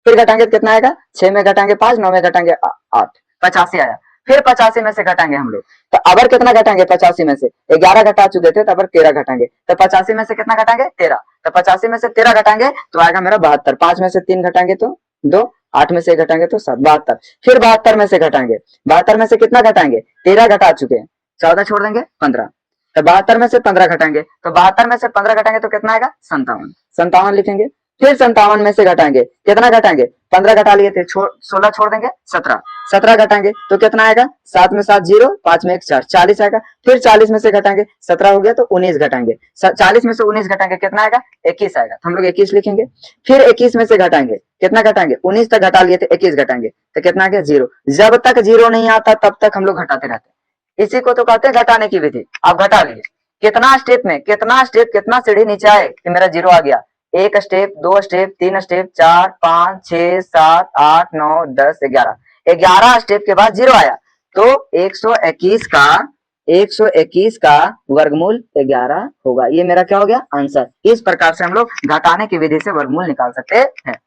फिर घटाएंगे तो कितना आएगा 6 में घटाएंगे 5, 9 में घटाएंगे 8, 85 आया, फिर 85 में से घटाएंगे हम लोग, तो अबर कितना घटाएंगे 85 में से 11 घटा चुके थे, तो अबर 13 घटाएंगे, तो 85 में से कितना घटाएंगे 13, तो 85 में से 13 घटाएंगे तो आएगा मेरा 72, 5 में से 3 घटाएंगे तो 2, 8 में से 1 घटाएंगे तो 7, 72, फिर 72 में से घटाएंगे, 72 में से कितना घटाएंगे 13 घटा चुके हैं, 14 छोड़ देंगे 15, तो 72 में से 15 घटाएंगे, तो 72 में से 15 घटाएंगे तो कितना आएगा 57, 57 लिखेंगे, फिर 57 में से घटाएंगे, कितना घटाएंगे 15 घटा लिए थे, 16 छोड़ देंगे 17, 17 घटाएंगे तो कितना आएगा 7 में 7 0, 5 में 1 4, 40 आएगा, फिर 40 में से घटाएंगे 17 हो गया तो 19 घटाएंगे, 40 में से 19 घटाएंगे कितना आएगा 21 आएगा, तो हम लोग 21 लिखेंगे, फिर 21 में से घटाएंगे, कितना घटाएंगे 19 तक घटा लिए थे, 21 घटाएंगे तो कितना आ गया 0, जब तक 0 नहीं आता तब तक हम लोग घटाते रहते हैं, इसी को तो कहते हैं घटाने की विधि। अब घटा लिए, कितना स्टेप में कितना सीढ़ी नीचे आए कि मेरा 0 आ गया, 1 स्टेप 2 स्टेप 3 स्टेप 4 5 6 7 8 9 10 11, 11 स्टेप के बाद 0 आया, तो 121 का वर्गमूल 11 होगा, ये मेरा क्या हो गया आंसर। इस प्रकार से हम लोग घटाने की विधि से वर्गमूल निकाल सकते हैं।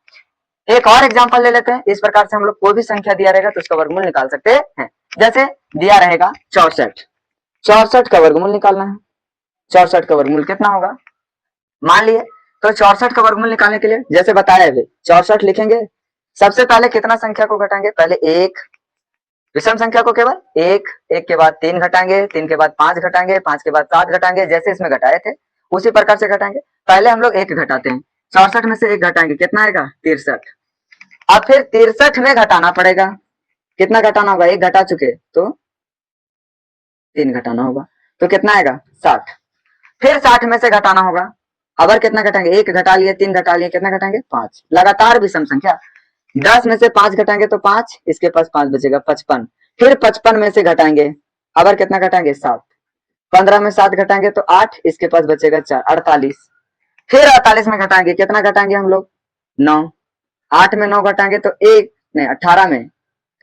एक और एग्जांपल ले लेते हैं, इस प्रकार से हम लोग कोई भी संख्या दिया रहेगा तो उसका वर्गमूल निकाल सकते हैं। जैसे दिया रहेगा 64, 64 का वर्गमूल निकालना है, 64 का वर्गमूल कितना होगा मान लिए, तो 64 का वर्गमूल निकालने के लिए जैसे बताया है 64 लिखेंगे, सबसे पहले कितना संख्या को घटाएंगे, पहले 1 विषम संख्या को केवल एक, एक के बाद 3 घटाएंगे, 3 के बाद 5 घटाएंगे, 5 के बाद 7 घटाएंगे, जैसे इसमें घटाए थे उसी प्रकार से घटाएंगे। पहले हम लोग एक घटाते हैं, 64 में से एक घटाएंगे, कितना आएगा 63। अब फिर 63 में घटाना पड़ेगा, कितना घटाना होगा, एक घटा चुके तो 3 घटाना होगा, तो कितना आएगा 60। फिर 60 में से घटाना होगा, अबर कितना घटाएंगे, एक घटा लिए, 3 घटा लिए, कितना घटाएंगे 5। लगातार विषम संख्या, 10 में से 5 घटाएंगे तो 5, इसके पास 5 बचेगा 55। फिर 55 में से घटाएंगे, अबर कितना घटाएंगे 7, 15 में 7 घटाएंगे तो 8, इसके पास बचेगा 4, 48। फिर 48 में घटाएंगे, कितना घटाएंगे हम लोग 9, 8 में 9 घटाएंगे तो 1 नहीं 18 में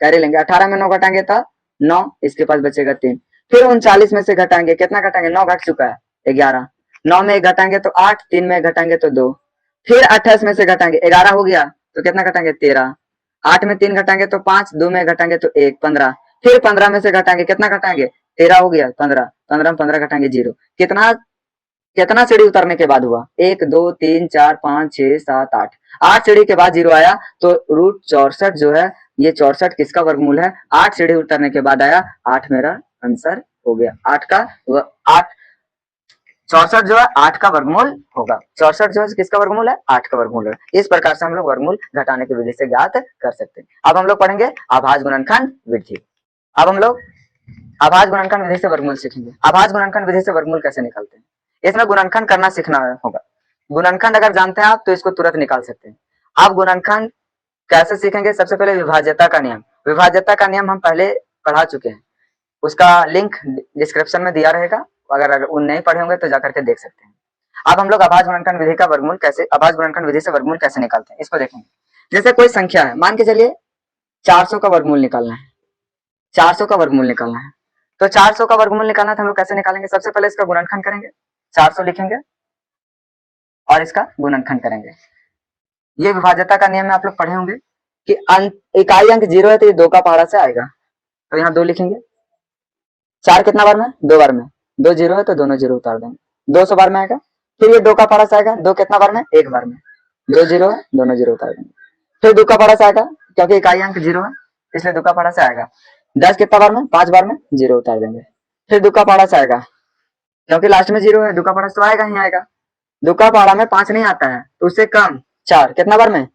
कैरी लेंगे, 18 में 9 घटाएंगे तो 9, इसके पास बचेगा 3। फिर 39 में से घटाएंगे, कितना घटाएंगे 9 घट चुका है 11, 9 में 1 घटाएंगे तो 8, 3 में 1 घटाएंगे तो 2। फिर 28 में से घटाएंगे, 11 हो गया तो कितना घटाएंगे 13, 8 में 3 घटाएंगे तो 5, 2 में घटाएंगे तो 1, 15। फिर 15 में से घटाएंगे, कितना घटाएंगे 13 हो गया 15, 15 में 15 घटाएंगे 0। कितना कितना सीढ़ी उतरने के बाद हुआ, 1 2 3 4 5 6 7 8, 8 सीढ़ी के बाद 0 आया, तो रूट 64 जो है ये 64 किसका वर्गमूल है, 8 सीढ़ी उतरने के बाद आया, 8 मेरा आंसर हो गया। 8 का 8 64 जो है 8 का वर्गमूल होगा, 64 जो है किसका वर्गमूल है, 8 का वर्गमूल है। इस प्रकार से हम लोग वर्गमूल घटाने की विधि से ज्ञात कर सकते हैं। अब हम लोग पढ़ेंगे आभाज्य गुणनखंड विधि। अब हम लोग आभाज्य गुणनखंड विधि से वर्गमूल सीखेंगे। आभाज्य गुणनखंड विधि से वर्गमूल कैसे निकालते हैं, इसमें गुणनखंड करना सीखना होगा। गुणनखंड अगर जानते हैं आप तो इसको तुरंत निकाल सकते हैं। आप गुणनखंड कैसे सीखेंगे, सबसे पहले विभाज्यता का नियम। विभाज्यता का नियम हम पहले पढ़ा चुके हैं, उसका लिंक डिस्क्रिप्शन में दिया रहेगा, अगर उन नहीं पढ़े होंगे तो जाकर के देख सकते हैं। अब हम लोग आभाज्य गुणनखंड विधि का वर्गमूल कैसे, आभाज्य गुणनखंड विधि से वर्गमूल कैसे निकालते हैं इसको देखेंगे। जैसे कोई संख्या है, मान के चलिए 400 का वर्गमूल निकालना है, 400 का वर्गमूल निकालना है, तो 400 का वर्गमूल निकालना था, हम लोग कैसे निकालेंगे, सबसे पहले इसका गुणनखंड करेंगे, 400 लिखेंगे और इसका गुणनखंड करेंगे। ये विभाज्यता का नियम में आप लोग पढ़े होंगे कि इकाई अंक 0 है तो ये 2 का पहाड़ा से आएगा, तो यहाँ 2 लिखेंगे। 4 कितना बार में, 2 बार में, 2 0 है तो दोनों 0 उतार देंगे, 200 बार में आएगा। फिर ये 2 का पहाड़ा से आएगा, 2 कितना बार में, 1 बार में, 2 0 है दोनों 0 उतार देंगे। फिर 2 का पहाड़ा से आएगा, क्योंकि इकाई अंक 0 है इसलिए 2 का पहाड़ा से आएगा। 10 कितना बार में, 5 बार में, 0 उतार देंगे। फिर 2 का पहाड़ा से आएगा, क्योंकि लास्ट में 0 है, 2 का पहाड़ा तो आएगा ही आएगा। 2 का पहाड़ा में 5 नहीं आता है तो उससे कम 4 कितना बार में,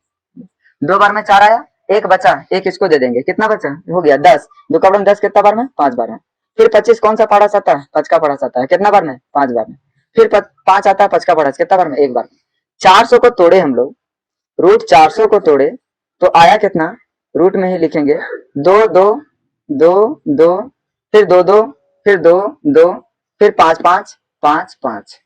2 बार में 4 आया, 1 बचा, 1 इसको दे देंगे, कितना बचा हो गया 10। 2 का पहाड़ा में 10 कितना बार में, 5 बार में। फिर 25 कौन सा पहाड़ा आता है, 5 का पहाड़ा आता है, कितना बार में, 5 बार में। फिर 5 आता है 5 का पहाड़ा कितना बार में, 1 बार में। 400 को तोड़े हम लोग, रूट 400 को तोड़े तो आया कितना, रूट में ही लिखेंगे 2 2 2 2, फिर 2 2, फिर 2 2, फिर 5 5 5 5,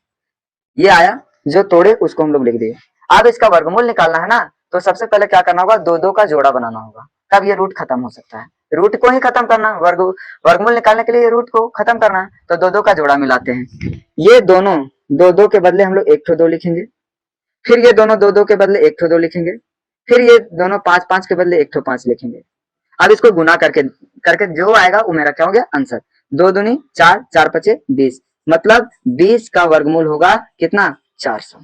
ये आया। जो तोड़े उसको हम लोग लिख दिए। अब इसका वर्गमूल निकालना है ना, तो सबसे पहले क्या करना होगा, 2 2 का जोड़ा बनाना होगा, तब ये रूट खत्म हो सकता है। रूट को ही खत्म करना, वर्गमूल निकालने के लिए रूट को खत्म करना है, तो 2 2 का जोड़ा मिलाते हैं। ये दोनों 2 2 के बदले हम लोग 1 ठो 2 लिखेंगे, फिर ये दोनों 2 2 के बदले 1 ठो 2 लिखेंगे, फिर ये दोनों 5 5 के बदले 1 ठो 5 लिखेंगे। अब इसको गुना करके करके जो आएगा वो मेरा क्या हो गया आंसर, 2 दूनी 4, 4 पचे 20, मतलब 20 का वर्गमूल होगा कितना 400।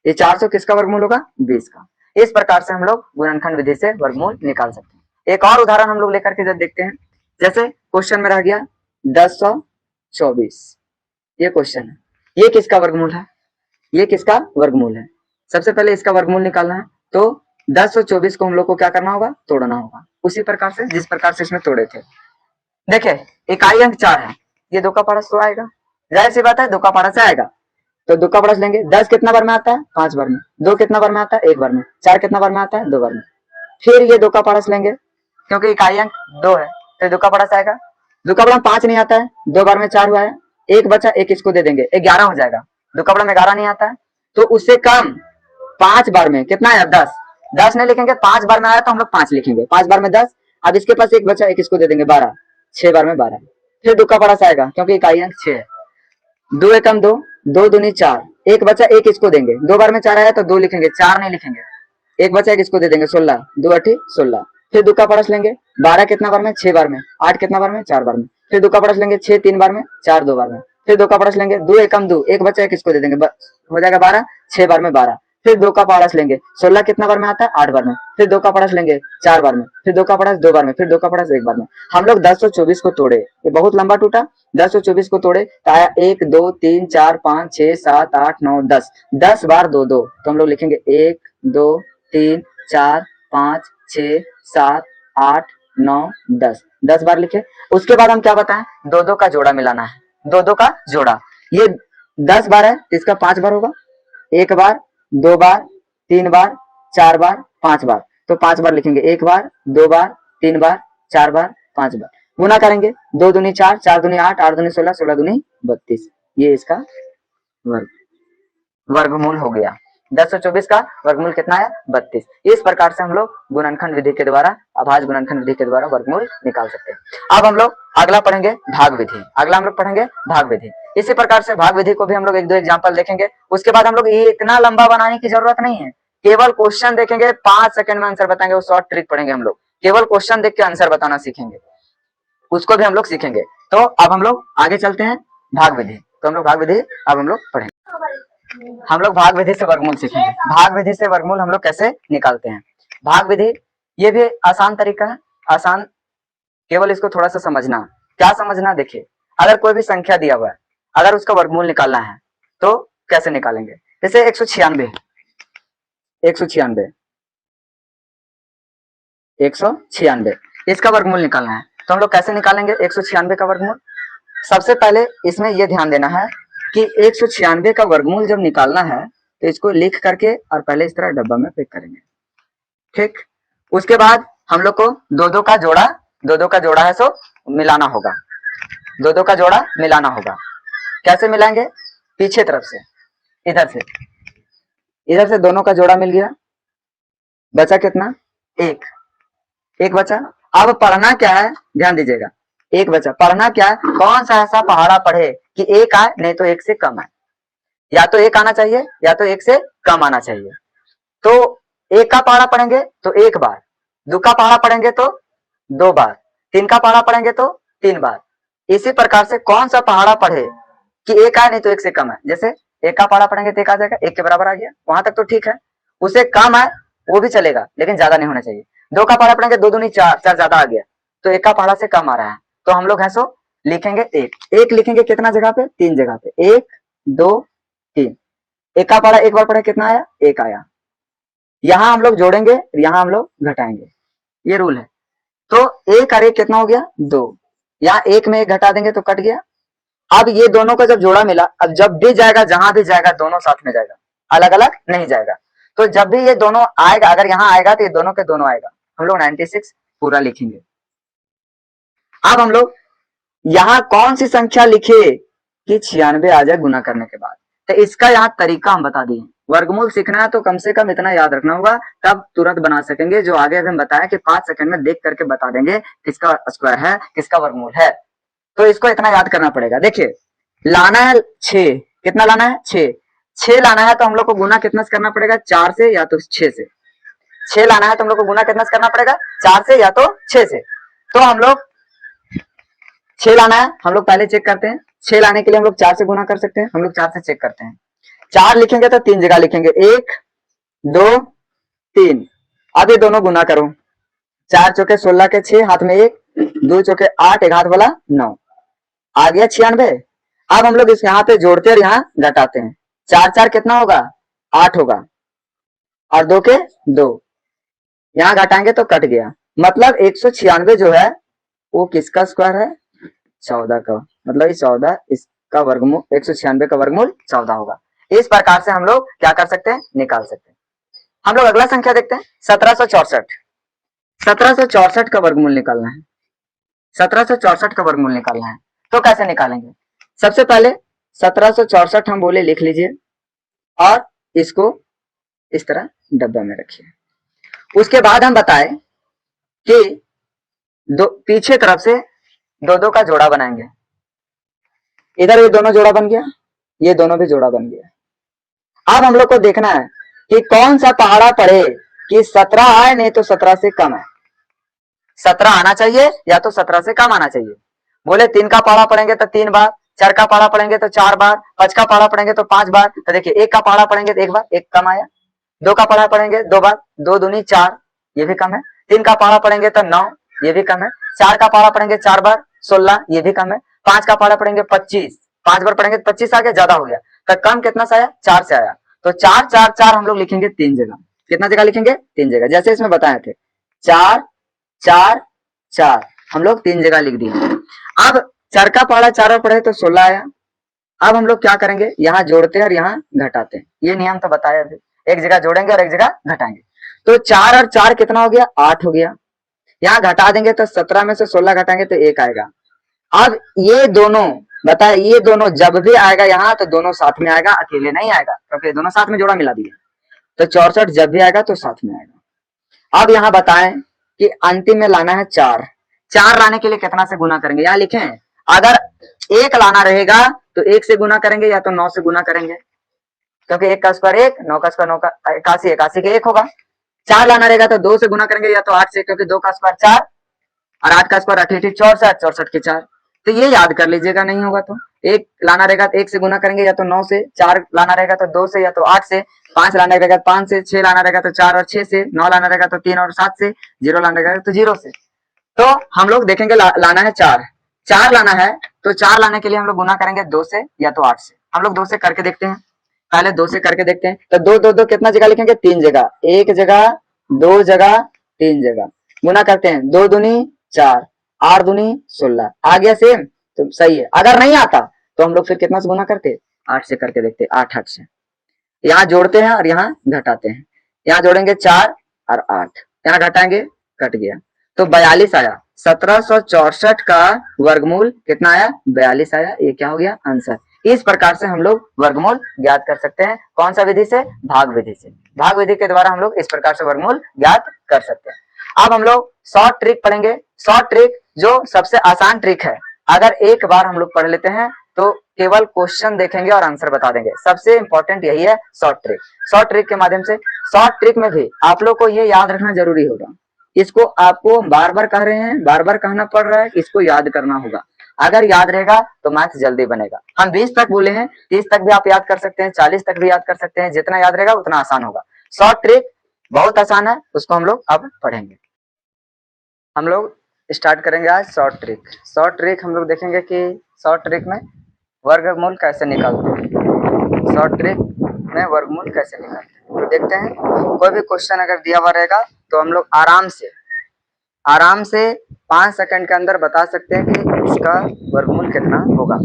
ये 400 किसका वर्गमूल होगा, 20 का। इस प्रकार से हम लोग गुणनखंड विधि से वर्गमूल निकाल सकते हैं। एक और उदाहरण हम लोग लेकर के जब देखते हैं, जैसे क्वेश्चन में रह गया 1024, ये क्वेश्चन है, ये किसका वर्गमूल है, ये किसका वर्गमूल है। सबसे पहले इसका वर्गमूल निकालना है, तो 1024 को हम लोग को क्या करना होगा, तोड़ना होगा, उसी प्रकार से जिस प्रकार से इसमें तोड़े थे। देखिए इकाई अंक 4 है, ये 2 का पड़ोस तो आएगा, जाहिर सी बात है 2 का पड़ोस आएगा, तो 2 का पड़ोस लेंगे। 10 कितना बार में आता है, 5 बार में। 2 कितना बार में आता है, 1 बार में। 4 कितना बार में आता है, 2 बार में। फिर ये 2 का पड़ोस लेंगे, क्योंकि इकाई अंक 2 है तो 2 का पड़ोस आएगा। 2 का पड़ोस 5 नहीं आता है, 2 बार में 4 हुआ है, 1 बचा, 1 इसको दे देंगे, 11 हो जाएगा। 2 का पड़ोस में 11 नहीं आता है, तो उससे कम 5 बार में कितना है, 10। 10 नहीं लिखेंगे, 5 बार में आया तो हम लोग 5 लिखेंगे, 5 बार में 10। अब इसके पास 1 बचा, 1 इसको दे देंगे, 12। 6 बार में 12। फिर 2 का पड़ोस आएगा, क्योंकि इकाई अंक 6 है। 2 एकम 2, 2 दूनी 4, 1 बचा, 1 इसको देंगे। 2 बार में 4 आया तो 2 लिखेंगे, 4 नहीं लिखेंगे, 1 बचा, 1 इसको दे देंगे, 16। 2 8 16। फिर 2 का पड़ोस लेंगे, 12 कितना बार में, 6 बार में। 8 कितना बार में, 4 बार में। फिर 2 का पड़ोस लेंगे, 6 3 बार में, 4 2 बार में। फिर 2 का पड़ोस लेंगे, 2 एकम 2, 1 बचा, 1 इसको दे देंगे, हो जाएगा 12। 6 बार में 12। फिर 2 का पारस लेंगे, 16 कितना बार में आता है, 8 बार में, फिर 2 का पारस लेंगे 4 बार में, फिर 2 का पारस 2 बार में, फिर 2 का पारस 1 बार में। हम लोग 10 और 24 को तोड़े, ये बहुत लंबा टूटा, 10 और 24 को तोड़े तो आया 1 2 3 4 5 6 7 8 9 10, 10 बार 2 2, तो हम लोग लिखेंगे 1 2 3 4 5 6 7 8 9 10, 10 बार लिखे। उसके बाद हम क्या बताएं, 2 2 का जोड़ा मिलाना है, 2 2 का जोड़ा, ये 10 बार है, इसका 5 बार होगा, 1 बार 2 बार 3 बार 4 बार 5 बार, तो 5 बार लिखेंगे, 1 बार 2 बार 3 बार 4 बार 5 बार, गुना करेंगे, 2 दूनी 4 4 दूनी 8 8 दूनी 16 16 दूनी 32, ये इसका वर्गमूल हो गया। 1024 का वर्गमूल कितना है, 32। इस प्रकार से हम लोग गुणनखंड विधि के द्वारा, अभाज्य गुणनखंड विधि के द्वारा वर्गमूल निकाल सकते हैं। अब हम लोग अगला पढ़ेंगे भाग विधि, अगला हम लोग पढ़ेंगे भाग विधि। इसी प्रकार से भाग विधि को भी हम लोग 1-2 एग्जाम्पल देखेंगे। उसके बाद हम लोग ये इतना लंबा बनाने की जरूरत नहीं है, केवल क्वेश्चन देखेंगे, 5 सेकंड में आंसर बताएंगे, वो शॉर्ट ट्रिक पढ़ेंगे हम लोग, केवल क्वेश्चन देख के आंसर बताना सीखेंगे, उसको भी हम लोग सीखेंगे। तो अब हम लोग आगे चलते हैं भाग विधि, तो हम लोग भाग विधि अब हम लोग पढ़ेंगे। हम लोग भाग विधि से वर्गमूल सीखेंगे। भाग विधि से वर्गमूल हम लोग कैसे निकालते हैं, भाग विधि ये भी आसान तरीका है, आसान, केवल इसको थोड़ा सा समझना। क्या समझना, देखिए अगर कोई भी संख्या दिया हुआ है, अगर उसका वर्गमूल निकालना है तो कैसे निकालेंगे। जैसे 196 196 इसका वर्गमूल निकालना है, तो हम लोग कैसे निकालेंगे 196 का वर्गमूल। सबसे पहले इसमें यह ध्यान देना है कि 196 का वर्गमूल जब निकालना है तो इसको लिख करके और पहले इस तरह डब्बा में पैक करेंगे, ठीक। उसके बाद हम लोग को 2-2 का जोड़ा, 2-2 का जोड़ा है सो मिलाना होगा, 2-2 का जोड़ा मिलाना होगा। कैसे मिलाएंगे, पीछे तरफ से, इधर से दोनों का जोड़ा मिल गया, बचा कितना, एक बचा। अब पढ़ना क्या है, ध्यान दीजिएगा, एक बचा, पढ़ना क्या है, कौन सा ऐसा पहाड़ा पढ़े कि एक आए, नहीं तो एक से कम आए, या तो एक आना चाहिए या तो एक से कम आना चाहिए। तो एक का पहाड़ा पढ़ेंगे तो एक बार, 2 का पहाड़ा पढ़ेंगे तो 2 बार, 3 का पहाड़ा पढ़ेंगे तो 3 बार। इसी प्रकार से कौन सा पहाड़ा पढ़े कि एक आए नहीं तो एक से कम है, जैसे एक का पहाड़ा पढ़ेंगे तो एक आ जाएगा, एक के बराबर आ गया, वहां तक तो ठीक है। उसे कम आए वो भी चलेगा लेकिन ज्यादा नहीं होना चाहिए। 2 का पहाड़ा पढ़ेंगे 2 दूनी 4, 4 ज्यादा आ गया, तो एक का पहाड़ा से कम आ रहा है, तो हम लोग है सो लिखेंगे एक लिखेंगे कितना जगह पे, 3 जगह पे, 1 2 3। एक का पहाड़ा एक बार पढ़े कितना आया, 1 आया। यहां हम लोग जोड़ेंगे, यहां हम लोग घटाएंगे, ये रूल है। तो 1 और 1 कितना हो गया, 2, यहाँ 1 में 1 घटा देंगे तो कट गया। अब ये दोनों का जब जोड़ा मिला, अब जब भी जाएगा, जहां भी जाएगा दोनों साथ में जाएगा, अलग अलग नहीं जाएगा। तो जब भी ये दोनों आएगा, अगर यहाँ आएगा तो ये दोनों के दोनों आएगा, हम लोग 96 पूरा लिखेंगे। अब हम लोग यहाँ कौन सी संख्या लिखे कि 96 आ जाए गुना करने के बाद, तो इसका यहाँ तरीका हम बता दिए। वर्गमूल सीखना है तो कम से कम इतना याद रखना होगा, तब तुरंत बना सकेंगे। जो आगे हम बताया कि 5 सेकंड में देख करके बता देंगे किसका स्क्वायर है किसका वर्गमूल है, तो इसको इतना याद करना पड़ेगा। देखिए लाना है 6, कितना लाना है, 6 लाना है, तो हम लोग को गुना कितना से करना पड़ेगा, 4 से या तो 6 से। 6 लाना है तो हम लोग को गुना कितना से करना पड़ेगा, 4 से या तो 6 से। तो हम लोग 6 लाना है, हम लोग पहले चेक करते हैं, 6 लाने के लिए हम लोग 4 से गुना कर सकते हैं, हम लोग 4 से चेक करते हैं। 4 लिखेंगे तो 3 जगह लिखेंगे, 1 2 3। अब ये दोनों गुना करो, 4 चौके 16 के 6, हाथ में 1, 2 चौके 8, एक हाथ वाला 9, आ गया 96। अब हम लोग इस यहाँ पे जोड़ते और यहाँ घटाते हैं, 4 4 कितना होगा, 8 होगा, और 2 के 2, यहाँ घटाएंगे तो कट गया। मतलब 196 जो है वो किसका स्क्वायर है, 14 का। मतलब ये 14, इसका वर्गमूल 196 का वर्गमूल 14 होगा। इस प्रकार से हम लोग क्या कर सकते हैं, निकाल सकते हैं। हम लोग अगला संख्या देखते हैं, 1764। 1764 का वर्गमूल निकालना है, 1764 का वर्गमूल निकालना है, तो कैसे निकालेंगे। सबसे पहले 1764 हम बोले लिख लीजिए और इसको इस तरह डब्बा में रखिए। उसके बाद हम बताए कि पीछे तरफ से 2-2 का जोड़ा बनाएंगे, इधर ये दोनों जोड़ा बन गया, ये दोनों भी जोड़ा बन गया। अब हम लोग को देखना है कि कौन सा पहाड़ा पड़े कि 17 आए नहीं तो 17 से कम है। 17 आना चाहिए या तो 17 से कम आना चाहिए। बोले 3 का पहाड़ा पढ़ेंगे तो 3 बार, 4 का पहाड़ा पढ़ेंगे तो 4 बार, 5 का पहाड़ा पढ़ेंगे तो 5 बार। तो देखिए 1 का पहाड़ा पढ़ेंगे तो 1 बार, 1 कम आया, 2 का पढ़ा पढ़ेंगे 2 बार, 2 दूनी 4, ये भी कम है। 3 का पढ़ा पढ़ेंगे तो 9, ये भी कम है। 4 का पढ़ा पढ़ेंगे 4 बार 16, ये भी कम है। 5 का पढ़ा पढ़ेंगे 25, 5 बार पढ़ेंगे तो 25 आ गया, ज्यादा हो गया। तो कम कितना से आया, 4 से आया। तो 4 4 4 हम लोग लिखेंगे 3 जगह। कितना जगह लिखेंगे, 3 जगह, जैसे इसमें बताए थे 4 4 4 हम लोग 3 जगह लिख दिए। अब 4 का पढ़ा 4 बार पढ़े तो 16 आया। अब हम लोग क्या करेंगे, यहाँ जोड़ते हैं और यहाँ घटाते हैं। ये नियम तो बताया अभी, एक जगह जोड़ेंगे और एक जगह घटाएंगे। तो 4 और 4 कितना हो गया, 8 हो गया। यहाँ घटा देंगे तो 17 में से 16 घटाएंगे तो 1 आएगा। अब ये दोनों बताए, ये दोनों जब भी आएगा यहाँ तो दोनों साथ में आएगा, अकेले नहीं आएगा, क्योंकि दोनों साथ में जोड़ा मिला दिया। तो 64 जब भी आएगा तो साथ में आएगा। अब यहाँ बताएं कि अंतिम में लाना है 4। 4 लाने के लिए कितना से गुना करेंगे, यहाँ लिखे हैं। अगर 1 लाना रहेगा तो 1 से गुना करेंगे या तो 9 से गुना करेंगे, क्योंकि 1 का स्क्वायर 1, 9 का स्क्वायर 9 का 81, 81 के 1 होगा। 4 लाना रहेगा तो 2 से गुना करेंगे या तो 8 से, क्योंकि 2 का स्क्वायर 4 और 8 का स्क्वायर 88, 64, 64 के 4। तो ये याद कर लीजिएगा, नहीं होगा तो 1 लाना रहेगा तो 1 से गुना करेंगे या तो 9 से, 4 लाना रहेगा तो 2 से या तो 8 से, 5 लाना रहेगा तो 5 से, 6 लाना रहेगा तो 4 और 6 से, 9 लाना रहेगा तो 3 और 7 से, 0 लाना रहेगा तो 0 से। तो हम लोग देखेंगे लाना है 4, 4 लाना है तो 4 लाने के लिए हम लोग गुना करेंगे 2 से या तो 8 से। हम लोग 2 से करके देखते हैं, पहले 2 से करके देखते हैं। तो 2 2 2 कितना जगह लिखेंगे, 3 जगह, 1 जगह 2 जगह 3 जगह। गुना करते हैं, 2 दूनी 4, 8 दूनी 16, आ गया सेम, तो सही है। अगर नहीं आता तो हम लोग फिर कितना से गुना करते, 8 से करके देखते, 8 8 से। यहाँ जोड़ते हैं और यहाँ घटाते हैं। यहाँ जोड़ेंगे 4 और 8, यहाँ घटाएंगे, कट गया तो 42 आया। 1764 का वर्गमूल कितना आया, 42 आया। ये क्या हो गया, आंसर। इस प्रकार से हम लोग वर्गमूल ज्ञात कर सकते हैं। कौन सा विधि से, भाग विधि से। भाग विधि के द्वारा हम लोग इस प्रकार से वर्गमूल ज्ञात कर सकते हैं। अब हम लोग शॉर्ट ट्रिक पढ़ेंगे। शॉर्ट ट्रिक जो सबसे आसान ट्रिक है, अगर एक बार हम लोग पढ़ लेते हैं तो केवल क्वेश्चन देखेंगे और आंसर बता देंगे। सबसे इंपॉर्टेंट यही है शॉर्ट ट्रिक। शॉर्ट ट्रिक के माध्यम से, शॉर्ट ट्रिक में भी आप लोग को ये याद रखना जरूरी होगा। इसको आपको बार बार कह रहे हैं, बार बार कहना पड़ रहा है, इसको याद करना होगा। अगर याद रहेगा तो मैथ जल्दी बनेगा। हम 20 तक बोले हैं, 30 तक भी आप याद कर सकते हैं, 40 तक भी याद कर सकते हैं। जितना याद रहेगा उतना आसान होगा। शॉर्ट ट्रिक बहुत आसान है, उसको हम लोग अब पढ़ेंगे। हम लोग स्टार्ट करेंगे आज शॉर्ट ट्रिक। शॉर्ट ट्रिक हम लोग देखेंगे कि शॉर्ट ट्रिक में वर्गमूल कैसे निकालते हैं। शॉर्ट ट्रिक में वर्गमूल कैसे निकालते हैं तो देखते हैं। कोई भी क्वेश्चन अगर दिया हुआ रहेगा तो हम लोग आराम से 5 सेकंड के अंदर बता सकते हैं कि इसका वर्गमूल कितना होगा।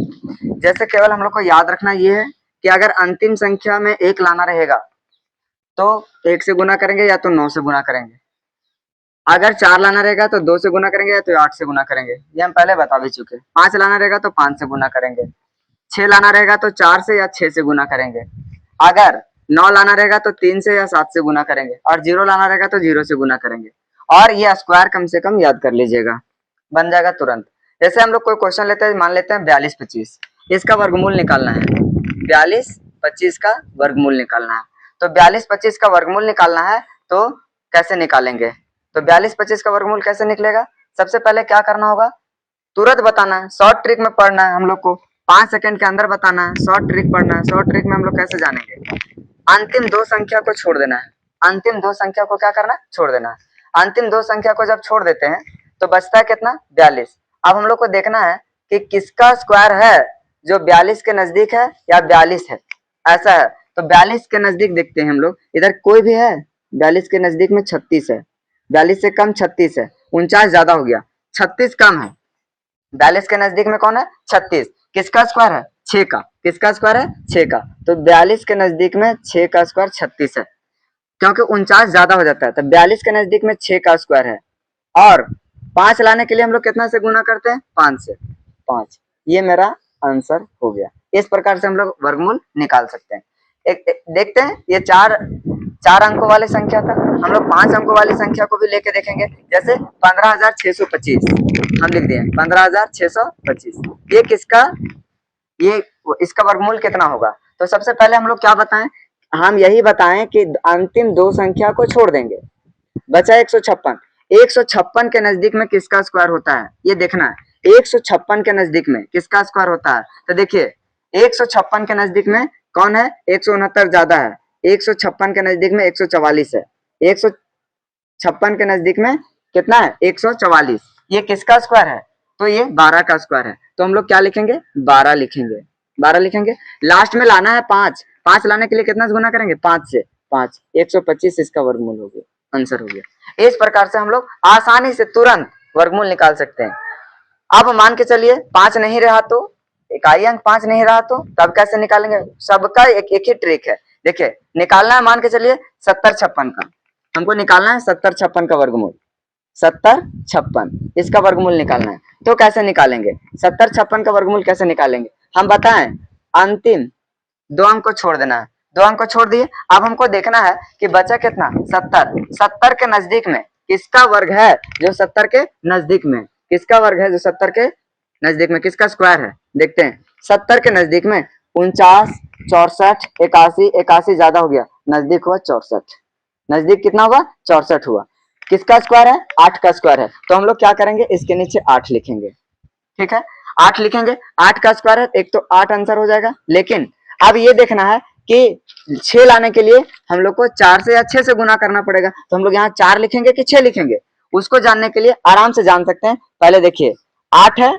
जैसे केवल हम लोग को याद रखना ये है कि अगर अंतिम संख्या में 1 लाना रहेगा तो 1 से गुना करेंगे या तो 9 से गुना करेंगे। अगर 4 लाना रहेगा तो 2 से गुना करेंगे या तो 8 से गुना करेंगे, ये हम पहले बता भी चुके। 5 लाना रहेगा तो 5 से गुना करेंगे। 6 लाना रहेगा तो 4 से या 6 से गुना करेंगे। अगर 9 लाना रहेगा तो 3 से या 7 से गुना करेंगे। और 0 लाना रहेगा तो 0 से गुना करेंगे। और ये स्क्वायर कम से कम याद कर लीजिएगा, बन जाएगा तुरंत। जैसे हम लोग कोई क्वेश्चन लेते हैं, मान लेते हैं 42 25, इसका वर्गमूल निकालना है। 42 25 का वर्गमूल निकालना है। तो 42 25 का वर्गमूल निकालना है तो कैसे निकालेंगे, तो 42 25 का वर्गमूल कैसे निकलेगा। सबसे पहले क्या करना होगा, तुरंत बताना है। शॉर्ट ट्रिक में पढ़ना है हम लोग को, 5 सेकंड के अंदर बताना है। शॉर्ट ट्रिक पढ़ना है। शॉर्ट ट्रिक में हम लोग कैसे जानेंगे, अंतिम 2 संख्या को छोड़ देना है। अंतिम 2 संख्या को क्या करना है, छोड़ देना है। अंतिम 2 संख्या को जब छोड़ देते हैं तो बचता है कितना, 42। अब हम लोग को देखना है कि किसका स्क्वायर है जो 42 के नजदीक है या 42 है, ऐसा है। तो 42 के नजदीक देखते हैं हम लोग, इधर कोई भी है। 42 के नजदीक में 36 है, 42 से कम 36 है, 49 ज्यादा हो गया, 36 कम है। 42 के नजदीक में कौन है, 36। किसका स्क्वायर है, 6 का। किसका स्क्वायर है, 6 का। तो 42 के नजदीक में 6 का स्क्वायर 36 है, क्योंकि 49 ज्यादा हो जाता है। तो 42 के नजदीक में 6 का स्क्वायर है। और 5 लाने के लिए हम लोग कितना से गुना करते हैं, 5 से। 5, ये मेरा आंसर हो गया। इस प्रकार से हम लोग वर्गमूल निकाल सकते हैं। एक देखते हैं, ये 4 अंकों वाली संख्या था, हम लोग 5 अंकों वाली संख्या को भी लेके देखेंगे। जैसे 15,625 हम लिख दिए, 15,625। ये किसका, ये इसका वर्गमूल कितना होगा। तो सबसे पहले हम लोग क्या बताएं, हम यही बताएं कि अंतिम 2 संख्या को छोड़ देंगे, बचा 156। 156 के नजदीक में किसका स्क्वायर होता है, ये देखना है। 156 के नजदीक में किसका स्क्वायर होता है, तो देखिए 156 के नजदीक में कौन है, 169 ज्यादा है, 156 के नजदीक में 144 है, 156 के नजदीक में कितना है 144। ये किसका स्क्वायर है, तो ये 12 का स्क्वायर है। तो हम लोग क्या लिखेंगे 12 लिखेंगे, 12 लिखेंगे। लास्ट में लाना है 5, 5 लाने के लिए कितना गुना करेंगे 5 से, 5 125 इसका वर्गमूल हो गया, आंसर हो गया। इस प्रकार से हम लोग आसानी से तुरंत वर्गमूल निकाल सकते हैं। अब मान के चलिए 5 नहीं रहा तो, इकाई अंक 5 नहीं रहा तो तब कैसे निकालेंगे, सबका एक ही ट्रिक है। देखिए निकालना है, मान के चलिए 70 56 का, हमको निकालना है 70 56 का वर्गमूल, 70 56 इसका वर्गमूल निकालना है। तो कैसे निकालेंगे 70 56 का वर्गमूल कैसे निकालेंगे, हम बताएं। अंतिम 2 अंक को छोड़ देना है, 2 अंक को छोड़ दिए। अब हमको देखना है कि बचा कितना 70, 70 के नजदीक में किसका वर्ग है जो 70 के नजदीक में, किसका वर्ग है जो 70 के नजदीक में, किसका स्क्वायर है। देखते हैं 70 के नजदीक में 49 64 81, 81 ज्यादा हो गया, नजदीक हुआ 64, नजदीक कितना हुआ 64 हुआ। किसका स्क्वायर है 8 का स्क्वायर है। तो हम लोग क्या करेंगे इसके नीचे 8 लिखेंगे, ठीक है 8 लिखेंगे, 8 का स्क्वायर है एक तो 8 आंसर हो जाएगा। लेकिन अब ये देखना है कि 6 लाने के लिए हम लोग को 4 से या 6 से गुना करना पड़ेगा। तो हम लोग यहाँ 4 लिखेंगे कि 6 लिखेंगे, उसको जानने के लिए आराम से जान सकते हैं। पहले देखिए 8 है,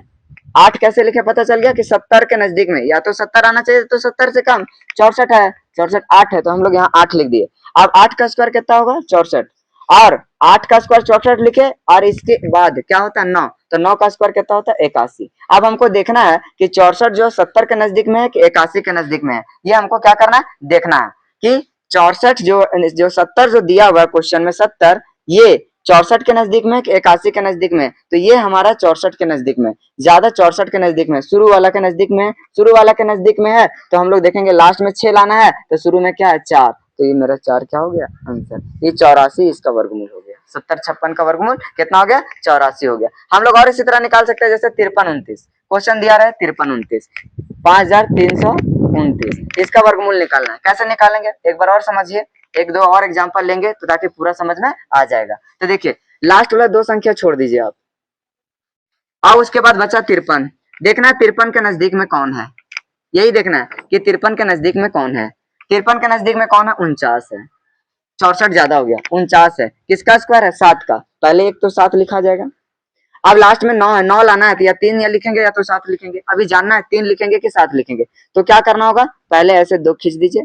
8 कैसे लिखे पता चल गया कि 70 के नजदीक में, या तो 70 आना चाहिए तो 70 से कम, 64 है, 64 8 है, तो हम लोग यहाँ 8 लिख दिए। अब 8 का स्क्वायर कितना होगा 64, और 8 का स्क्वायर 64 लिखे, और इसके बाद क्या होता है 9, तो 9 का स्क्वायर कितना होता है 81। अब हमको देखना है कि 64 जो 70 के नजदीक में है कि 81 के नजदीक में है, ये हमको क्या करना है देखना है कि 64 जो 70 जो दिया हुआ है क्वेश्चन में 70, ये 64 के नजदीक में कि 81 के नजदीक में, तो ये हमारा 64 के नजदीक में, ज्यादा 64 के नजदीक में, शुरू वाला के नजदीक में, शुरू वाला के नजदीक में है। तो हम लोग देखेंगे लास्ट में 6 लाना है, तो शुरू में क्या है 4, तो ये मेरा 4 क्या हो गया आंसर, ये 84 इसका वर्गमूल हो गया। 70 56 का वर्गमूल कितना हो गया 84 हो गया। हम लोग और इसी तरह निकाल सकते हैं, जैसे 53 29, क्वेश्चन दिया रहा है 53 29, 5329, इसका वर्गमूल निकालना है। कैसे निकालेंगे एक बार और समझिए, एक दो और एग्जांपल लेंगे तो ताकि पूरा समझ में आ जाएगा। तो देखिए लास्ट वाला 2 संख्या छोड़ दीजिए आप, और उसके बाद बचा 53। देखना है 53 के नजदीक में कौन है, यही देखना है कि 53 के नजदीक में कौन है। 53 के नजदीक में कौन है 49 है, 64 ज्यादा हो गया 49 है, किसका स्क्वायर है 7 का, पहले एक तो 7 लिखा जाएगा। अब लास्ट में 9 है, 9 लाना है तो या 3 या लिखेंगे या तो 7 लिखेंगे। अभी जानना है 3 लिखेंगे कि 7 लिखेंगे, तो क्या करना होगा पहले ऐसे 2 खींच दीजिए,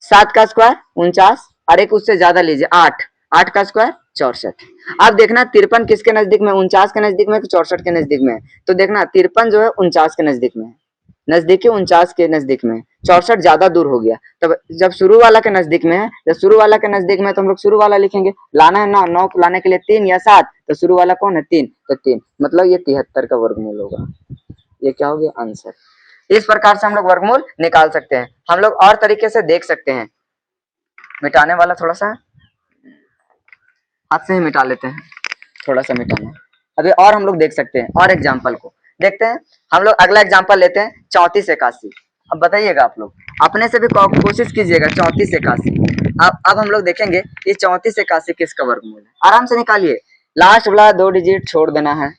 7 का स्क्वायर 49, और एक उससे ज्यादा लीजिए 8, 8 का स्क्वायर 64। अब देखना 53 किसके नजदीक में 49 के नजदीक में कि 64 के नजदीक में, तो देखना 53 जो है 49 के नजदीक में है, नजदीकी 49 के नजदीक में, 64 ज्यादा दूर हो गया। तब जब शुरू वाला के नजदीक में है, जब शुरू वाला के नजदीक में तो हम लोग शुरू वाला लिखेंगे। लाना है 9, 9 को लाने के लिए 3 या 7, तो शुरू वाला कौन है 3, तो 3, मतलब ये 73 का वर्गमूल होगा। ये क्या हो गया आंसर। इस प्रकार से हम लोग वर्गमूल निकाल सकते हैं। हम लोग और तरीके से देख सकते हैं, मिटाने वाला थोड़ा सा हाथ से ही मिटा लेते हैं, थोड़ा सा मिटाना। अभी और हम लोग देख सकते हैं, और एग्जाम्पल को देखते हैं। हम लोग अगला एग्जाम्पल लेते हैं 34 81। अब बताइएगा आप लोग अपने से भी कोशिश कीजिएगा 34 81। अब हम लोग देखेंगे ये 34 81 किसका वर्गमूल है, आराम से निकालिए। लास्ट वाला 2 डिजिट छोड़ देना है,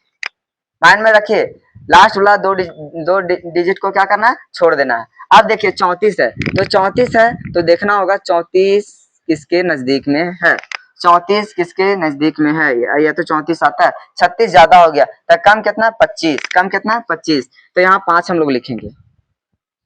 माइंड में रखिए, लास्ट वाला 2 डिजिट को क्या करना है छोड़ देना है। अब देखिए 34 है, तो 34 है तो देखना होगा 34 किसके नजदीक में है, 34 किसके नजदीक में है, या तो 34 आता है, 36 ज्यादा हो गया, तो कम कितना 25, कम कितना 25, तो यहाँ 5 हम लोग लिखेंगे,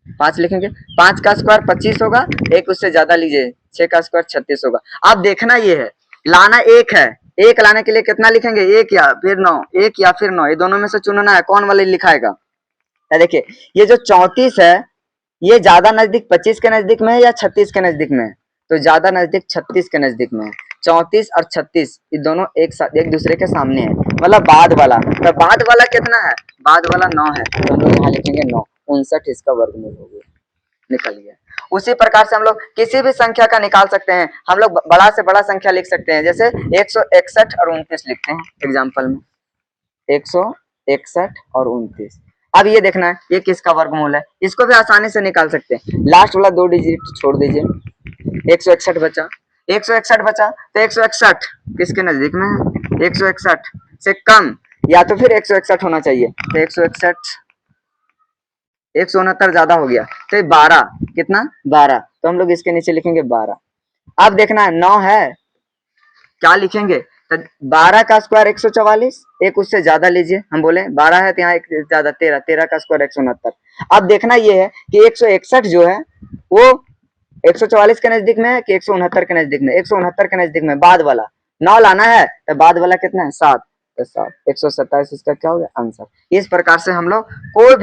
5 लिखेंगे। 5 का स्क्वायर 25 होगा, एक उससे ज्यादा लीजिए, 6 का स्क्वायर 36 होगा। अब देखना ये है, लाना 1 है, 1 लाने के लिए कितना लिखेंगे 1 या फिर 9, 1 या फिर 9, ये दोनों में से चुनना है कौन वाले लिखाएगा। देखिए ये जो 34 है ये ज्यादा नजदीक 25 के नजदीक में है या 36 के नजदीक में है, तो ज्यादा नजदीक 36 के नजदीक में है। 34 और 36 ये दोनों एक साथ एक दूसरे के सामने है, मतलब बाद वाला, तो बाद वाला कितना है, बाद वाला 9 है, तो हम लोग यहाँ लिखेंगे 9, 59 इसका वर्गमूल हो गया, निकल गया। उसी प्रकार से हम लोग किसी भी संख्या का निकाल सकते हैं। हम लोग बड़ा से बड़ा संख्या लिख सकते हैं, जैसे 161 और 29 लिखते हैं एग्जाम्पल में, 161 और 29। अब ये देखना है ये किसका वर्गमूल है, इसको भी आसानी से निकाल सकते हैं। लास्ट वाला 2 डिजिट छोड़ दीजिए, 161 बचा, 161 बचा, तो 161 किसके नजदीक में है, 161 से कम या तो फिर 161 होना चाहिए, तो 161 169 ज्यादा हो गया, तो ये 12 कितना 12, तो हम लोग इसके नीचे लिखेंगे 12। अब देखना है 9 है, क्या लिखेंगे, तो 12 का स्क्वायर 144, एक उससे ज्यादा लीजिए, हम बोले 12 है तो यहाँ एक ज्यादा 13, 13 का स्क्वायर 169। अब देखना ये है कि 161 जो है वो 144 के नजदीक में है कि 169 के नजदीक में, 169 के नजदीक में, बाद वाला 9 लाना है, तो बाद वाला कितना है 7, तो 7, 127 इसका क्या हो गया आंसर। इस प्रकार से हम लोग कोई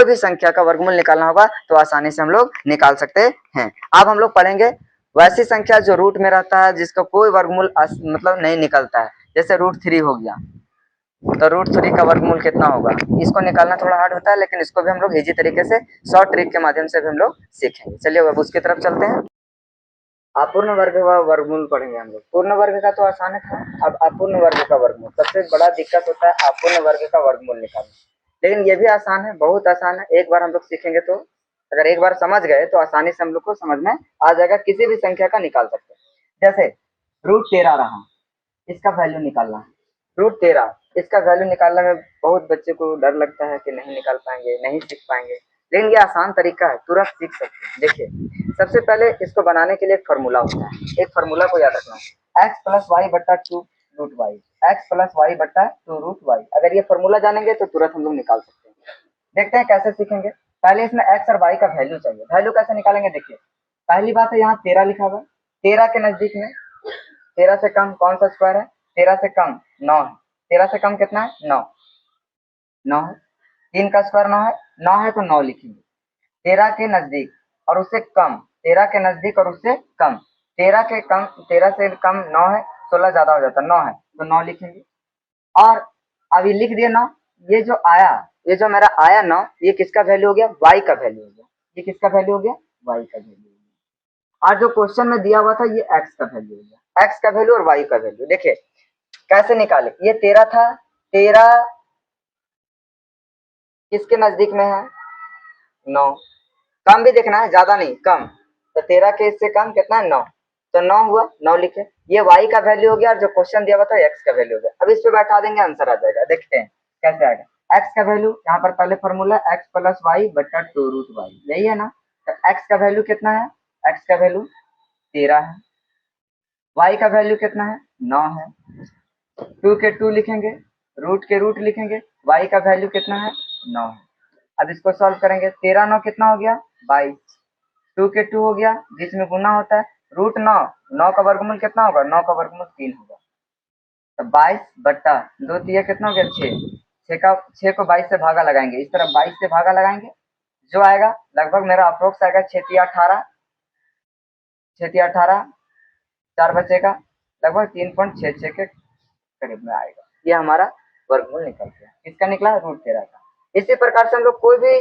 भी संख्या का वर्गमूल निकालना होगा तो आसानी से हम लोग निकाल सकते हैं। अब हम लोग पढ़ेंगे वैसी संख्या जो रूट में रहता है, जिसका कोई वर्गमूल मतलब नहीं निकलता है, जैसे √3 हो गया, तो √3 का वर्गमूल कितना होगा, इसको निकालना थोड़ा हार्ड होता है, लेकिन इसको भी हम लोग इजी तरीके से शॉर्ट ट्रिक के माध्यम से भी हम लोग सीखेंगे। चलिए अब उसकी तरफ चलते हैं। अपूर्ण वर्ग का वर्गमूल पढ़ेंगे हम लोग। पूर्ण वर्ग का तो आसान है, अब अपूर्ण वर्ग का वर्गमूल, सबसे बड़ा दिक्कत होता है अपूर्ण वर्ग का वर्गमूल निकालना, लेकिन ये भी आसान है, बहुत आसान है, एक बार हम लोग सीखेंगे तो, अगर एक बार समझ गए तो आसानी से हम लोग को समझ में आ जाएगा, किसी भी संख्या का निकाल सकते हैं। जैसे √13 रहा, इसका वैल्यू निकालना है, √13 इसका वैल्यू निकालने में बहुत बच्चे को डर लगता है कि नहीं निकाल पाएंगे, नहीं सीख पाएंगे, लेकिन ये आसान तरीका है, तुरंत सीख सकते हैं। देखिए सबसे पहले इसको बनाने के लिए एक फार्मूला होता है, एक फार्मूला को याद रखना, x प्लस वाई बट्टा 2√y, x प्लस वाई बट्टा 2√y। अगर ये फार्मूला जानेंगे तो तुरंत हम लोग निकाल सकते हैं। देखते हैं कैसे सीखेंगे। पहले इसमें x और y का वैल्यू चाहिए, वैल्यू कैसे निकालेंगे, देखिए पहली बात है यहाँ 13 लिखा हुआ है, 13 के नजदीक में 13 से कम कौन सा स्क्वायर है, 13 से कम 9 है, 13 से कम कितना है 9, 9 है, 3 का स्क्वायर 9 है, 9 है तो 9 लिखेंगे। 13 के नजदीक और उससे कम, 13 के नजदीक और उससे कम, 13 के कम, 13 से कम 9 है, 16 ज्यादा हो जाता है, 9 है तो 9 लिखेंगे। और अभी लिख दिए 9, ये जो आया, ये जो मेरा आया 9, ये किसका वैल्यू हो गया, y का वैल्यू हो गया, ये किसका वैल्यू हो गया, y का वैल्यू हो गया। और जो क्वेश्चन में दिया हुआ था ये x का वैल्यू हो गया, x का वैल्यू और y का वैल्यू। देखिए कैसे निकाले, ये 13 था, 13 किसके नजदीक में है 9, कम भी देखना है, ज्यादा नहीं, कम, तो 13 के इससे कम कितना है 9, तो 9 हुआ, 9 लिखे, ये y का वैल्यू हो गया, और जो क्वेश्चन दिया हुआ था x का वैल्यू हो गया। अब इस पे बैठा देंगे, आंसर आ जाएगा। देखते हैं कैसे आएगा। x का वैल्यू यहाँ पर पहले फॉर्मूला x प्लस वाई बट्टा 2√y, यही है ना, तो x का वैल्यू कितना है, x का वैल्यू 13 है, y का वैल्यू कितना है 9 है, 2 के 2 लिखेंगे, रूट के रूट लिखेंगे, y का वैल्यू कितना है 9 है। अब इसको सॉल्व करेंगे, 13 9 कितना हो गया 22, 2 के 2 हो गया, बीच में गुना होता है, √9, 9 का वर्गमूल कितना होगा, 9 का वर्गमूल 3 होगा, तो 22 बट्टा 2 3 कितना हो गया 6, 6 को 22 से भागा लगाएंगे, इस तरफ 22 से भागा लगाएंगे, जो आएगा लगभग मेरा अप्रोक्स आएगा 6 18, 6 4 बचेगा, लगभग 3.66 के करीब में आएगा। ये हमारा वर्गमूल निकल गया, किसका निकला, √13 का। इसी प्रकार से हम लोग कोई भी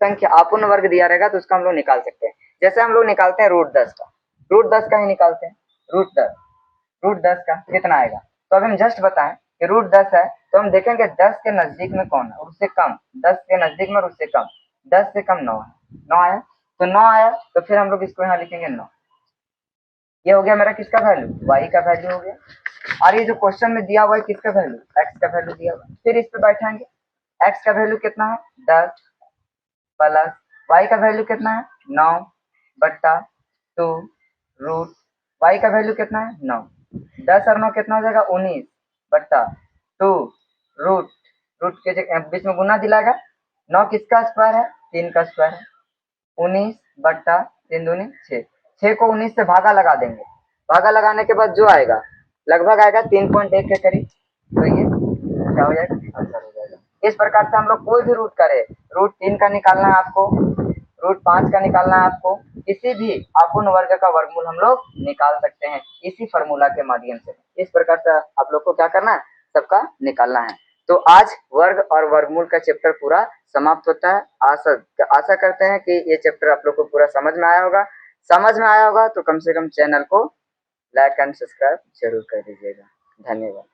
संख्या अपूर्ण वर्ग दिया रहेगा तो उसका हम लोग निकाल सकते हैं। जैसे हम लोग निकालते हैं √10 का, √10 का ही निकालते हैं, √10 का कितना आएगा, तो अब हम जस्ट बताएं कि √10 है, तो हम देखेंगे 10 के नजदीक में कौन है और उससे कम, 10 के नजदीक में और उससे कम, 10 से कम 9 है, 9 आया, तो 9 आया तो फिर हम लोग इसको यहाँ लिखेंगे 9, ये हो गया मेरा किसका वैल्यू, y का वैल्यू हो गया। और ये जो क्वेश्चन में दिया हुआ है किसका वैल्यू, x का वैल्यू दिया हुआ है, फिर इस पे बैठाएंगे, x का वैल्यू कितना है 10 प्लस y का वैल्यू कितना है 9 बट्टा 2 रूट, y का वैल्यू कितना है 9, 10 और 9 कितना हो जाएगा 19 बट्टा 2 रूट, रूट के बीच में गुना दिलाएगा, 9 किसका स्क्वायर है 3 का स्क्वायर है, 19 बट्टा 3 दूनी 6, 6 को 19 से भागा लगा देंगे, भागा लगाने के बाद जो आएगा लगभग आएगा 3.1 के करीब, तो ये क्या हो जाएगा आंसर हो जाएगा। इस प्रकार से हम लोग कोई भी रूट करें, √3 का निकालना है आपको, √5 का निकालना है आपको, किसी भी अपूर्ण वर्ग का वर्गमूल हम लोग निकाल सकते हैं इसी फार्मूला के माध्यम से। इस प्रकार से आप लोग को क्या करना है, सबका निकालना है। तो आज वर्ग और वर्गमूल का चैप्टर पूरा समाप्त होता है। आशा करते हैं कि ये चैप्टर आप लोग को पूरा समझ में आया होगा। समझ में आया होगा तो कम से कम चैनल को लाइक एंड सब्सक्राइब जरूर कर दीजिएगा। धन्यवाद।